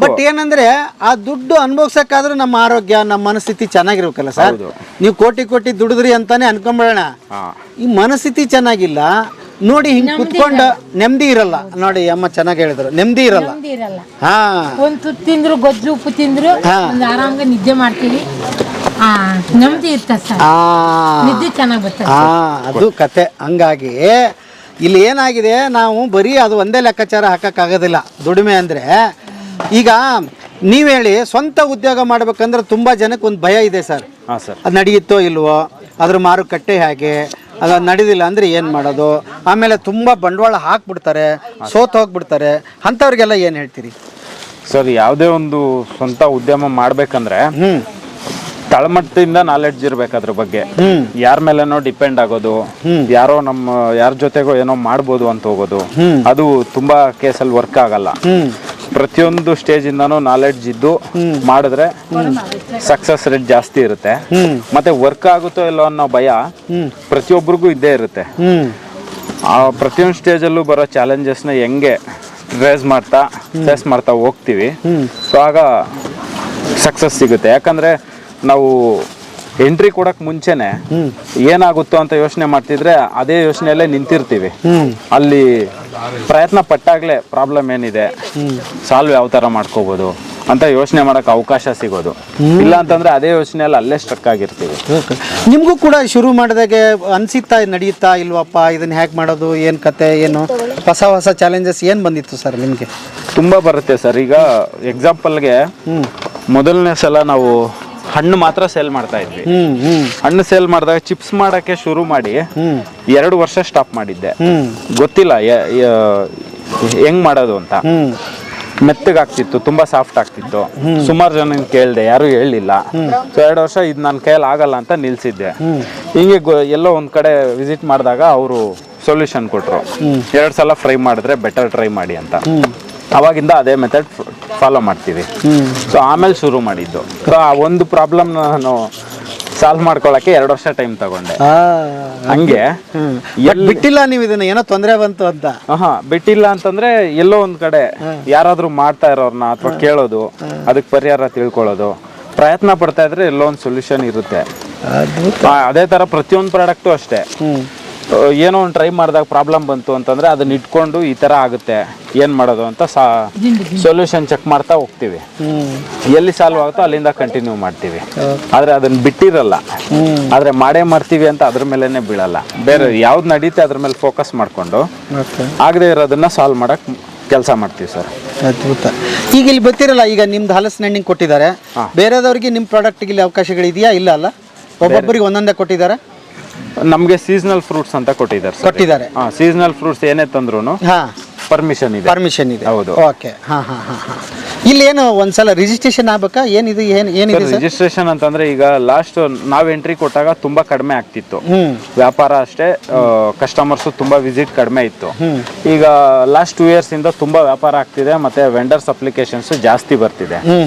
ಬಟ್ ಏನಂದ್ರೆ ಆ ದುಡ್ಡು ಅನುಭವಿಸಕ್ಕಾದ್ರೆ ನಮ್ಮ ಆರೋಗ್ಯ, ನಮ್ಮ ಮನಸ್ಥಿತಿ ಚೆನ್ನಾಗಿರ್ಬೇಕಲ್ಲ ಸರ್. ನೀವು ಕೋಟಿ ದುಡಿದ್ರಿ ಅಂತಾನೆ ಅನ್ಕೊಂಬೇಡ, ಈ ಮನಸ್ಥಿತಿ ಚೆನ್ನಾಗಿಲ್ಲ ನೋಡಿ, ಹಿಂಗ್ ಕುತ್ಕೊಂಡ ನೆಮ್ಮದಿ ಇರಲ್ಲ. ನೋಡಿ ಅಮ್ಮ ಚೆನ್ನಾಗಿ ಹೇಳಿದ್ರು, ನೆಮ್ಮದಿ ಇರಲ್ಲ. ಒಂದ್ ತುತ್ತು ತಿಂದ್ರು, ಗೊಜ್ಜು ಉಪ್ಪು ತಿಂದ್ರು, ಆರಾಮಾಗಿ ನಿದ್ದೆ ಮಾಡ್ತೀವಿ, ನೆಮ್ಮದಿ ಇರ್ತದೆ ಸರ್, ನಿದ್ದೆ ಚೆನ್ನಾಗಿ ಬರ್ತದೆ. ಅದು ಕತೆ. ಹಂಗಾಗಿ ಇಲ್ಲಿ ಏನಾಗಿದೆ, ನಾವು ಬರೀ ಅದು ಒಂದೇ ಲೆಕ್ಕಾಚಾರ ಹಾಕಕ್ಕಾಗೋದಿಲ್ಲ ದುಡಿಮೆ ಅಂದ್ರೆ. ಈಗ ನೀವ್ ಹೇಳಿ, ಸ್ವಂತ ಉದ್ಯೋಗ ಮಾಡ್ಬೇಕಂದ್ರೆ ತುಂಬಾ ಜನಕ್ಕೆ ಒಂದು ಭಯ ಇದೆ ಸರ್. ಅದು ನಡೆಯುತ್ತೋ ಇಲ್ವೋ, ಅದ್ರ ಮಾರುಕಟ್ಟೆ ಹೇಗೆ, ಅದು ನಡೆದಿಲ್ಲ ಅಂದರೆ ಏನು ಮಾಡೋದು, ಆಮೇಲೆ ತುಂಬ ಬಂಡವಾಳ ಹಾಕ್ಬಿಡ್ತಾರೆ, ಸೋತು ಹೋಗ್ಬಿಡ್ತಾರೆ, ಅಂಥವ್ರಿಗೆಲ್ಲ ಏನು ಹೇಳ್ತೀರಿ ಸರ್? ಯಾವುದೇ ಒಂದು ಸ್ವಂತ ಉದ್ಯಮ ಮಾಡ್ಬೇಕಂದ್ರೆ ತಳಮಟ್ಟದಿಂದ ನಾಲೆಡ್ಜ್ ಇರ್ಬೇಕು ಅದ್ರ ಬಗ್ಗೆ. ಯಾರ ಮೇಲೆನೋ ಡಿಪೆಂಡ್ ಆಗೋದು, ಯಾರೋ ಯಾರ ಜೊತೆಗೋ ಏನೋ ಮಾಡ್ಬೋದು ಅಂತ ಹೋಗೋದು, ಅದು ತುಂಬಾ ಕೇಸಲ್ಲಿ ವರ್ಕ್ ಆಗಲ್ಲ. ಪ್ರತಿಯೊಂದು ಸ್ಟೇಜ್ ಇಂದಾನು ನಾಲೆಡ್ಜ್ ಇದ್ದು ಮಾಡಿದ್ರೆ ಸಕ್ಸಸ್ ರೇಟ್ ಜಾಸ್ತಿ ಇರುತ್ತೆ. ಮತ್ತೆ ವರ್ಕ್ ಆಗುತ್ತೋ ಇಲ್ಲೋ ಅನ್ನೋ ಭಯ ಪ್ರತಿಯೊಬ್ಬರಿಗೂ ಇದ್ದೇ ಇರುತ್ತೆ. ಆ ಪ್ರತಿಯೊಂದು ಸ್ಟೇಜಲ್ಲೂ ಬರೋ ಚಾಲೆಂಜಸ್ನ ಹೆಂಗೆ ಫೇಸ್ ಮಾಡ್ತಾ ಹೋಗ್ತೀವಿ, ಸೊ ಆಗ ಸಕ್ಸಸ್ ಸಿಗುತ್ತೆ. ಯಾಕಂದ್ರೆ ನಾವು ಎಂಟ್ರಿ ಕೊಡಕ್ ಮುಂಚೆನೆ ಏನಾಗುತ್ತೋ ಅಂತ ಯೋಚನೆ ಮಾಡ್ತಿದ್ರೆ ಅದೇ ಯೋಚನೆಯಲ್ಲೇ ನಿಂತಿರ್ತೀವಿ. ಅಲ್ಲಿ ಪ್ರಯತ್ನ ಪಟ್ಟಾಗ್ಲೇ ಪ್ರಾಬ್ಲಮ್ ಏನಿದೆ, ಸಾಲ್ವ್ ಯಾವ ತರ ಮಾಡ್ಕೋಬಹುದು ಅಂತ ಯೋಚನೆ ಮಾಡಕ್ ಅವಕಾಶ ಸಿಗೋದು. ಇಲ್ಲ ಅಂತಂದ್ರೆ ಅದೇ ಯೋಚನೆಯಲ್ಲಿ ಅಲ್ಲೇ ಸ್ಟ್ರಕ್ ಆಗಿರ್ತೀವಿ. ನಿಮ್ಗೂ ಕೂಡ ಶುರು ಮಾಡಿದಾಗೆ ಅನ್ಸಿತ್ತಾ, ನಡೆಯುತ್ತಾ ಇಲ್ವಪ್ಪ, ಇದನ್ನ ಹ್ಯಾಕ್ ಮಾಡೋದು, ಏನ್ ಕತೆ, ಏನು ಹೊಸ ಚಾಲೆಂಜಸ್ ಏನ್ ಬಂದಿತ್ತು ಸರ್ ನಿಮ್ಗೆ? ತುಂಬಾ ಬರುತ್ತೆ ಸರ್. ಈಗ ಎಕ್ಸಾಂಪಲ್ಗೆ ಮೊದಲನೇ ಸಲ ನಾವು ಹಣ್ಣು ಮಾತ್ರ ಸೇಲ್ ಮಾಡ್ತಾ ಇದ್ವಿ. ಹಣ್ಣು ಸೇಲ್ ಮಾಡಿದಾಗ ಚಿಪ್ಸ್ ಮಾಡಕ್ಕೆ ಶುರು ಮಾಡಿ 2 ವರ್ಷ ಸ್ಟಾಪ್ ಮಾಡಿದ್ದೆ. ಗೊತ್ತಿಲ್ಲ ಹೆಂಗ್ ಮಾಡೋದು ಅಂತ. ಮೆತ್ತಗಾಗ್ತಿತ್ತು, ತುಂಬಾ ಸಾಫ್ಟ್ ಆಗ್ತಿತ್ತು. ಸುಮಾರು ಜನ ಕೇಳಿದೆ, ಯಾರು ಹೇಳಲಿಲ್ಲ. ಸೊ 2 ವರ್ಷ ಇದು ನನ್ನ ಕೈಯಲ್ಲಿ ಆಗಲ್ಲ ಅಂತ ನಿಲ್ಸಿದ್ದೆ. ಹಿಂಗೆ ಎಲ್ಲೋ ಒಂದ್ ಕಡೆ ವಿಸಿಟ್ ಮಾಡಿದಾಗ ಅವರು ಸೊಲ್ಯೂಷನ್ ಕೊಟ್ರು, 2 ಸಲ ಫ್ರೈ ಮಾಡಿದ್ರೆ ಬೆಟರ್ ಟ್ರೈ ಮಾಡಿ ಅಂತ. ಅವಾಗಿಂದ ಅದೇ ಮೆಥಡ್ ಫಾಲೋ ಮಾಡ್ತೀವಿ. ಸೊ ಆಮೇಲೆ ಶುರು ಮಾಡಿದ್ದು. ಸೊ ಆ ಒಂದು ಪ್ರಾಬ್ಲಮ್ ನಾನು ಸಾಲ್ವ್ ಮಾಡ್ಕೊಳಕ್ಕೆ 2 ವರ್ಷ ಟೈಮ್ ತಗೊಂಡೆ. ಹಂಗೆ ಬಿಟ್ಟಿಲ್ಲ ನೀವು ಇದನ್ನ, ಏನೋ ತೊಂದರೆ ಬಂತು ಅಂತ. ಬಿಟ್ಟಿಲ್ಲ ಅಂತಂದ್ರೆ ಎಲ್ಲೋ ಒಂದ್ ಕಡೆ ಯಾರಾದ್ರೂ ಮಾಡ್ತಾ ಇರೋರ್ನ ಅಥವಾ ಕೇಳೋದು, ಅದಕ್ಕೆ ಪರಿಹಾರ ತಿಳ್ಕೊಳ್ಳೋದು, ಪ್ರಯತ್ನ ಪಡ್ತಾ ಇದ್ರೆ ಎಲ್ಲೋ ಒಂದು ಸೊಲ್ಯೂಷನ್ ಇರುತ್ತೆ. ಅದೇ ತರ ಪ್ರತಿಯೊಂದು ಪ್ರಾಡಕ್ಟು ಅಷ್ಟೇ. ಏನೋ ಒಂದು ಟ್ರೈ ಮಾಡಿದಾಗ ಪ್ರಾಬ್ಲಮ್ ಬಂತು ಅಂತಂದ್ರೆ ಅದನ್ನ ಇಟ್ಕೊಂಡು ಈ ತರ ಆಗುತ್ತೆ, ಏನ್ ಮಾಡೋದು ಅಂತ ಸೊಲ್ಯೂಷನ್ ಚೆಕ್ ಮಾಡ್ತಾ ಹೋಗ್ತೀವಿ. ಎಲ್ಲಿ ಸಾಲ್ವ್ ಆಗುತ್ತೋ ಅಲ್ಲಿಂದ ಕಂಟಿನ್ಯೂ ಮಾಡ್ತೀವಿ. ಆದ್ರೆ ಅದನ್ನ ಬಿಟ್ಟಿರಲ್ಲ, ಆದ್ರೆ ಮಾಡೇ ಮಾಡ್ತೀವಿ ಅಂತ ಅದ್ರ ಮೇಲೆನೆ ಬೀಳಲ್ಲ. ಬೇರೆ ಯಾವ್ದು ನಡೀತೆ ಅದ್ರ ಮೇಲೆ ಫೋಕಸ್ ಮಾಡ್ಕೊಂಡು ಆಗದೆ ಇರೋದನ್ನ ಸಾಲ್ವ್ ಮಾಡಕ್ ಕೆಲಸ ಮಾಡ್ತೀವಿ ಸರ್. ಅದ್ಭುತ. ಈಗ ಇಲ್ಲಿ ಬರ್ತಿರಲ್ಲ, ಈಗ ನಿಮ್ದು ಹಲಸಿನ ಹಣ್ಣಿಗೆ ಕೊಟ್ಟಿದ್ದಾರೆ, ಬೇರೆದವ್ರಿಗೆ ನಿಮ್ಮ ಪ್ರಾಡಕ್ಟ್ಗೆ ಇಲ್ಲಿ ಅವಕಾಶಗಳಿದೆಯಾ? ಇಲ್ಲ ಅಲ್ಲ, ಒಬ್ಬೊಬ್ಬರಿಗೆ ಒಂದೊಂದೇ ಕೊಟ್ಟಿದ್ದಾರೆ. ನಮ್ಗೆ ಸೀಸನಲ್ ಫ್ರೂಟ್ಸ್ ಅಂತ ಕೊಟ್ಟಿದ್ದಾರೆ. ಸೀಸನಲ್ ಫ್ರೂಟ್ಸ್ ಏನೇ ತಂದ್ರು ಪರ್ಮಿಷನ್ ಇದೆ. ಹೌದು. ಓಕೆ. ಇಲ್ಲಿ ಏನು ಒಂದ್ಸಲ ರಿಜಿಸ್ಟ್ರೇಷನ್ ಆಗ್ಬೇಕಾ? ಏನಿದೆ ಏನಿದೆ ರಿಜಿಸ್ಟ್ರೇಷನ್ ಅಂತಂದ್ರೆ ಈಗ ಲಾಸ್ಟ್ ನಾವ್ ಎಂಟ್ರಿ ಕೊಟ್ಟಾಗ ತುಂಬಾ ಕಡಿಮೆ ಆಗ್ತಿತ್ತು ವ್ಯಾಪಾರ, ಅಷ್ಟೇ ಕಸ್ಟಮರ್ಸ್ ತುಂಬಾ ವಿಸಿಟ್ ಕಡಿಮೆ ಇತ್ತು. ಈಗ ಲಾಸ್ಟ್ 2 years ಇಂದ ತುಂಬಾ ವ್ಯಾಪಾರ ಆಗ್ತಿದೆ, ಮತ್ತೆ ವೆಂಡರ್ಸ್ ಅಪ್ಲಿಕೇಶನ್ಸ್ ಜಾಸ್ತಿ ಬರ್ತಿದೆ.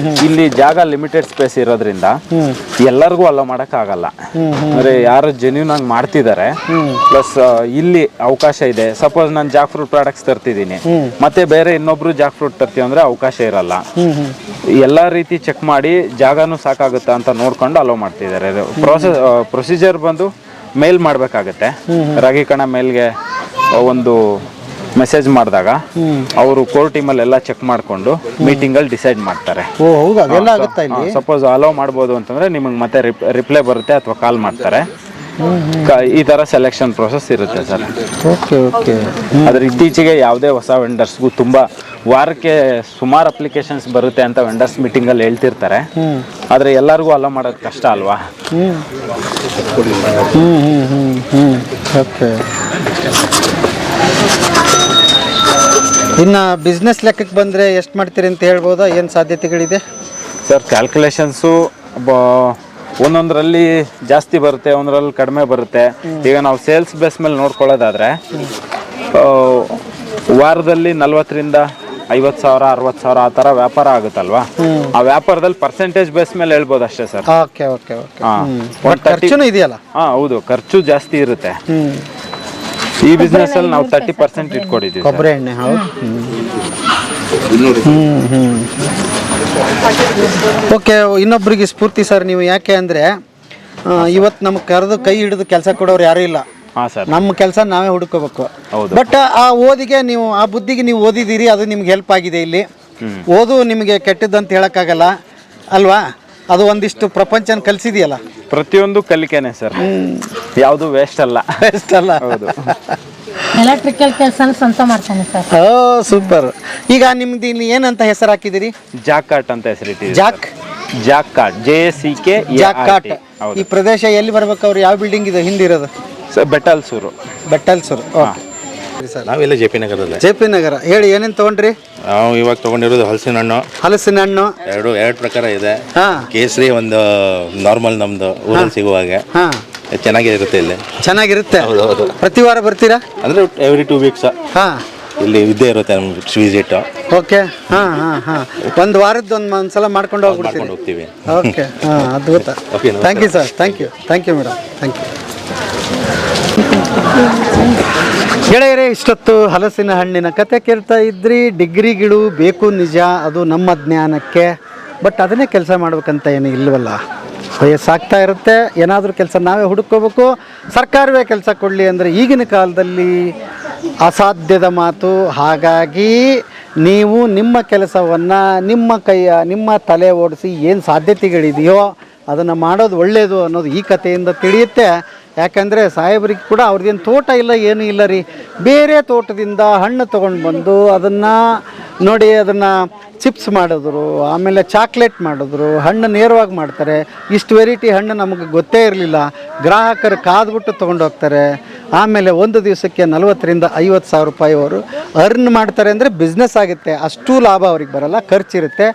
ಇಲ್ಲಿ ಜಾಗ ಲಿಮಿಟೆಡ್ ಸ್ಪೇಸ್ ಇರೋದ್ರಿಂದ ಎಲ್ಲರಿಗೂ ಅಲೋ ಮಾಡಕ್ ಆಗಲ್ಲ. ಅಂದ್ರೆ ಯಾರು ಜೆನ್ಯೂನ್ ಆಗಿ ಮಾಡ್ತಿದ್ದಾರೆ, ಪ್ಲಸ್ ಇಲ್ಲಿ ಅವಕಾಶ ಇದೆ. ಸಪೋಸ್ ನಾನು ಜಾಕ್ ಫ್ರೂಟ್ ಪ್ರಾಡಕ್ಟ್ಸ್ ತರ್ತಿದ್ದೀನಿ, ಮತ್ತೆ ಬೇರೆ ಇನ್ನೊಬ್ರು ಜಾಕ್ ಫ್ರೂಟ್ ತರ್ತೀವಿ ಅಂದ್ರೆ ಅವಕಾಶ ಇರಲ್ಲ. ಎಲ್ಲಾ ರೀತಿ ಚೆಕ್ ಮಾಡಿ ಜಾಗನೂ ಸಾಕಾಗುತ್ತಾ ಅಂತ ನೋಡ್ಕೊಂಡು ಅಲೋ ಮಾಡ್ತಿದ್ದಾರೆ. ಪ್ರೊಸೀಜರ್ ಬಂದು ಮೇಲ್ ಮಾಡ್ಬೇಕಾಗತ್ತೆ. ರಾಗಿ ಕಣ ಮೇಲ್ಗೆ ಒಂದು ಮೆಸೇಜ್ ಮಾಡಿದಾಗ ಅವರು ಕೋರ್ ಟೀಮಲ್ಲಿ ಎಲ್ಲ ಚೆಕ್ ಮಾಡ್ಕೊಂಡು ಮೀಟಿಂಗ್ ಅಲ್ಲಿ ಡಿಸೈಡ್ ಮಾಡ್ತಾರೆ. ಸಪೋಸ್ ಅಲೋ ಮಾಡ್ಬೋದು ಅಂತಂದ್ರೆ ನಿಮಗೆ ಮತ್ತೆ ರಿಪ್ಲೈ ಬರುತ್ತೆ ಅಥವಾ ಕಾಲ್ ಮಾಡ್ತಾರೆ. ಈ ತರ ಸೆಲೆಕ್ಷನ್ ಪ್ರೋಸೆಸ್ ಇರುತ್ತೆ ಸರ್. ಆದ್ರೆ ಇತ್ತೀಚೆಗೆ ಯಾವುದೇ ಹೊಸ ವೆಂಡರ್ಸ್ಗೂ ತುಂಬಾ ವಾರಕ್ಕೆ ಸುಮಾರು ಅಪ್ಲಿಕೇಶನ್ಸ್ ಬರುತ್ತೆ ಅಂತ ವೆಂಡರ್ಸ್ ಮೀಟಿಂಗ್ ಅಲ್ಲಿ ಹೇಳ್ತಿರ್ತಾರೆ. ಆದ್ರೆ ಎಲ್ಲರಿಗೂ ಅಲೋ ಮಾಡೋದು ಕಷ್ಟ ಅಲ್ವಾ? ಇನ್ನು ಬಿಸ್ನೆಸ್ ಲೆಕ್ಕಕ್ಕೆ ಬಂದರೆ ಎಷ್ಟು ಮಾಡ್ತೀರಿ ಅಂತ ಹೇಳ್ಬೋದಾ? ಏನು ಸಾಧ್ಯತೆಗಳಿದೆ ಸರ್? ಕ್ಯಾಲ್ಕುಲೇಷನ್ಸು ಒಂದೊಂದರಲ್ಲಿ ಜಾಸ್ತಿ ಬರುತ್ತೆ, ಒಂದರಲ್ಲಿ ಕಡಿಮೆ ಬರುತ್ತೆ. ಈಗ ನಾವು ಸೇಲ್ಸ್ ಬೇಸ್ ಮೇಲೆ ನೋಡ್ಕೊಳ್ಳೋದಾದರೆ ವಾರದಲ್ಲಿ 40,000 ರಿಂದ 50,000 60,000 ಆ ಥರ ವ್ಯಾಪಾರ ಆಗುತ್ತಲ್ವಾ? ಆ ವ್ಯಾಪಾರದಲ್ಲಿ ಪರ್ಸೆಂಟೇಜ್ ಬೇಸ್ ಮೇಲೆ ಹೇಳ್ಬೋದು ಅಷ್ಟೇ ಸರ್. ಖರ್ಚು ಇದೆಯಲ್ಲ? ಹೌದು, ಖರ್ಚು ಜಾಸ್ತಿ ಇರುತ್ತೆ. ಈ ಬಿಸ್ನೆಸ್ ಅಲ್ಲಿ ನಾವು 30% ಇಟ್ಕೊಂಡಿದ್ದೀವಿ. ಕೊಬ್ಬರಿ ಎಣ್ಣೆ. ಓಕೆ. ಇನ್ನೊಬ್ರಿಗೆ ಸ್ಫೂರ್ತಿ ಸರ್ ನೀವು. ಯಾಕೆ ಅಂದರೆ ಇವತ್ತು ನಮ್ಗೆ ಕರೆದು ಕೈ ಹಿಡಿದು ಕೆಲಸ ಕೊಡೋರು ಯಾರೂ ಇಲ್ಲ. ನಮ್ಮ ಕೆಲಸ ನಾವೇ ಹುಡುಕೋಬೇಕು. ಬಟ್ ಆ ಓದಿಗೆ ನೀವು, ಆ ಬುದ್ಧಿಗೆ ನೀವು ಓದಿದ್ದೀರಿ, ಅದು ನಿಮ್ಗೆ ಹೆಲ್ಪ್ ಆಗಿದೆ. ಇಲ್ಲಿ ಓದು ನಿಮಗೆ ಕೆಟ್ಟದ್ದಂತ ಹೇಳೋಕ್ಕಾಗಲ್ಲ ಅಲ್ವಾ? ಅದು ಒಂದಿಷ್ಟು ಪ್ರಪಂಚನ ಕಲಿಸಿದೆಯಲ್ಲ. ಪ್ರತಿಯೊಂದು ಕಲಿಕೆನೆ ಸರ್, ಯಾವುದು ವೇಸ್ಟ್ ಅಲ್ಲ. ಹೌದು. ಎಲೆಕ್ಟ್ರಿಕಲ್ ಕೆಲಸ ಸ್ವಂತ ಮಾಡ್ತಾನೆ ಸರ್. ಸೂಪರ್. ಈಗ ನಿಮ್ದು ಇಲ್ಲಿ ಏನಂತ ಹೆಸರು ಹಾಕಿದಿರಿ? ಜಾಕ್ ಕಾರ್ಟ್ ಅಂತ ಹೆಸರಿಟ್ಟಿದ್ದೀವಿ. Jack Cart, JACK. Jack Cart. ಈ ಪ್ರದೇಶ ಎಲ್ಲಿ ಬರ್ಬೇಕು? ಅವ್ರು ಯಾವ ಬಿಲ್ಡಿಂಗ್ ಇದೆ ಹಿಂದಿರೋದು? ಬೆಟ್ಟಲ್ಸೂರು. ಓಕೆ. ನಾವೆಲ್ಲ JP ನಗರದಲ್ಲೇ. JP ನಗರ. ಹೇಳಿ, ಏನೇನು ತೊಗೊಂಡ್ರಿ? ನಾವು ಇವಾಗ ತೊಗೊಂಡಿರೋದು ಹಲಸಿನ ಹಣ್ಣು. ಎರಡು ಪ್ರಕಾರ ಇದೆ. ಕೇಸರಿ ಒಂದು ನಾರ್ಮಲ್, ನಮ್ದು ಊರಲ್ಲಿ ಸಿಗುವಾಗೆ ಚೆನ್ನಾಗಿರುತ್ತೆ. ಇಲ್ಲಿ ಚೆನ್ನಾಗಿರುತ್ತೆ. ಹೌದು. ಪ್ರತಿ ವಾರ ಬರ್ತೀರಾ? ಅಂದ್ರೆ ಎವ್ರಿ 2 weeks ಇಲ್ಲಿ ಇದ್ದೇ ಇರುತ್ತೆ ನಮ್ಗೆ ವಿಸಿಟ್. ಓಕೆ. ಒಂದು ವಾರದ್ದು ಒಂದ್ಸಲ ಮಾಡ್ಕೊಂಡು ಹೋಗ್ಬಿಡ್ತೀವಿ. ಓಕೆ. ಅದ್ಭುತ. Thank you sir. Thank you madam. Thank you. ಗೆಳೆಯರೇ, ಇಷ್ಟೊತ್ತು ಹಲಸಿನ ಹಣ್ಣಿನ ಕತೆ ಕೇಳ್ತಾ ಇದ್ರಿ. ಡಿಗ್ರಿಗಳು ಬೇಕು ನಿಜ, ಅದು ನಮ್ಮ ಜ್ಞಾನಕ್ಕೆ. ಬಟ್ ಅದನ್ನೇ ಕೆಲಸ ಮಾಡ್ಬೇಕಂತ ಏನು ಇಲ್ವಲ್ಲ. ವಯಸ್ಸಾಗ್ತಾ ಇರುತ್ತೆ, ಏನಾದರೂ ಕೆಲಸ ನಾವೇ ಹುಡುಕೋಬೇಕು. ಸರ್ಕಾರವೇ ಕೆಲಸ ಕೊಡಲಿ ಅಂದರೆ ಈಗಿನ ಕಾಲದಲ್ಲಿ ಅಸಾಧ್ಯದ ಮಾತು. ಹಾಗಾಗಿ ನೀವು ನಿಮ್ಮ ಕೆಲಸವನ್ನು ನಿಮ್ಮ ತಲೆ ಓಡಿಸಿ ಏನು ಸಾಧ್ಯತೆಗಳಿದೆಯೋ ಅದನ್ನು ಮಾಡೋದು ಒಳ್ಳೆಯದು ಅನ್ನೋದು ಈ ಕಥೆಯಿಂದ ತಿಳಿಯುತ್ತೆ. ಯಾಕಂದರೆ ಸಾಹೇಬ್ರಿಗೆ ಕೂಡ ಅವ್ರದ್ದೇನು ತೋಟ ಇಲ್ಲ, ಏನೂ ಇಲ್ಲ ರೀ. ಬೇರೆ ತೋಟದಿಂದ ಹಣ್ಣು ತೊಗೊಂಡು ಬಂದು ಅದನ್ನು ಚಿಪ್ಸ್ ಮಾಡಿದ್ರು, ಆಮೇಲೆ ಚಾಕ್ಲೇಟ್ ಮಾಡಿದ್ರು, ಹಣ್ಣು ನೇರವಾಗಿ ಮಾಡ್ತಾರೆ. ಇಷ್ಟು ವೆರೈಟಿ ಹಣ್ಣು ನಮಗೆ ಗೊತ್ತೇ ಇರಲಿಲ್ಲ. ಗ್ರಾಹಕರು ಕಾದ್ಬಿಟ್ಟು ತೊಗೊಂಡು ಹೋಗ್ತಾರೆ. ಆಮೇಲೆ ಒಂದು ದಿವಸಕ್ಕೆ 40,000 ರಿಂದ 50,000 ರೂಪಾಯಿ ಅವರು ಅರ್ನ್ ಮಾಡ್ತಾರೆ. ಅಂದರೆ ಬಿಸ್ನೆಸ್ ಆಗುತ್ತೆ. ಅಷ್ಟು ಲಾಭ ಅವ್ರಿಗೆ ಬರಲ್ಲ, ಖರ್ಚಿರುತ್ತೆ.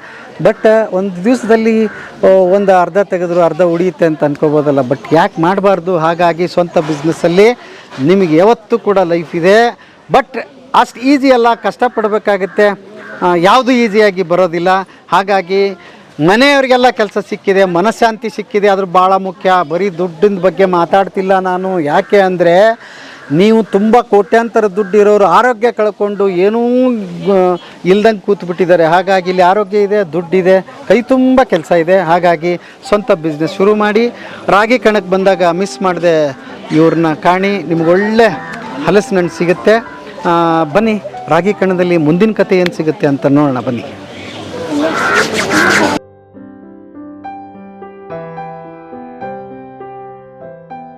ಬಟ್ ಒಂದು ದಿವಸದಲ್ಲಿ ಒಂದು ಅರ್ಧ ತೆಗೆದ್ರು ಅರ್ಧ ಉಳಿಯುತ್ತೆ ಅಂತ ಅನ್ಕೋಬೋದಲ್ಲ. ಬಟ್ ಯಾಕೆ ಮಾಡಬಾರ್ದು? ಹಾಗಾಗಿ ಸ್ವಂತ ಬಿಸ್ನೆಸ್ಸಲ್ಲಿ ನಿಮಗೆ ಯಾವತ್ತೂ ಕೂಡ ಲೈಫ್ ಇದೆ. ಬಟ್ ಅಷ್ಟು ಈಸಿ ಅಲ್ಲ, ಕಷ್ಟಪಡಬೇಕಾಗತ್ತೆ. ಯಾವುದು ಈಸಿಯಾಗಿ ಬರೋದಿಲ್ಲ. ಹಾಗಾಗಿ ಮನೆಯವರಿಗೆಲ್ಲ ಕೆಲಸ ಸಿಕ್ಕಿದೆ, ಮನಃಶಾಂತಿ ಸಿಕ್ಕಿದೆ, ಅದ್ರ ಭಾಳ ಮುಖ್ಯ. ಬರೀ ದುಡ್ಡಿನ ಬಗ್ಗೆ ಮಾತಾಡ್ತಿಲ್ಲ ನಾನು. ಯಾಕೆ ಅಂದರೆ ನೀವು ತುಂಬ ಕೋಟ್ಯಾಂತರ ದುಡ್ಡು ಇರೋರು ಆರೋಗ್ಯ ಕಳ್ಕೊಂಡು ಏನೂ ಇಲ್ದಂಗೆ ಕೂತ್ಬಿಟ್ಟಿದ್ದಾರೆ. ಹಾಗಾಗಿ ಇಲ್ಲಿ ಆರೋಗ್ಯ ಇದೆ, ದುಡ್ಡಿದೆ, ಕೈ ತುಂಬ ಕೆಲಸ ಇದೆ. ಹಾಗಾಗಿ ಸ್ವಂತ ಬಿಸ್ನೆಸ್ ಶುರು ಮಾಡಿ. ರಾಗಿ ಕಣಕ್ಕೆ ಬಂದಾಗ ಮಿಸ್ ಮಾಡದೆ ಇವ್ರನ್ನ ಕಾಣಿ, ನಿಮ್ಗೆ ಹಲಸಿನ ಹಣ್ಣು ಸಿಗುತ್ತೆ. ಬನ್ನಿ, ರಾಗಿ ಕಣದಲ್ಲಿ ಮುಂದಿನ ಕತೆ ಏನು ಸಿಗುತ್ತೆ ಅಂತ ನೋಡೋಣ ಬನ್ನಿ.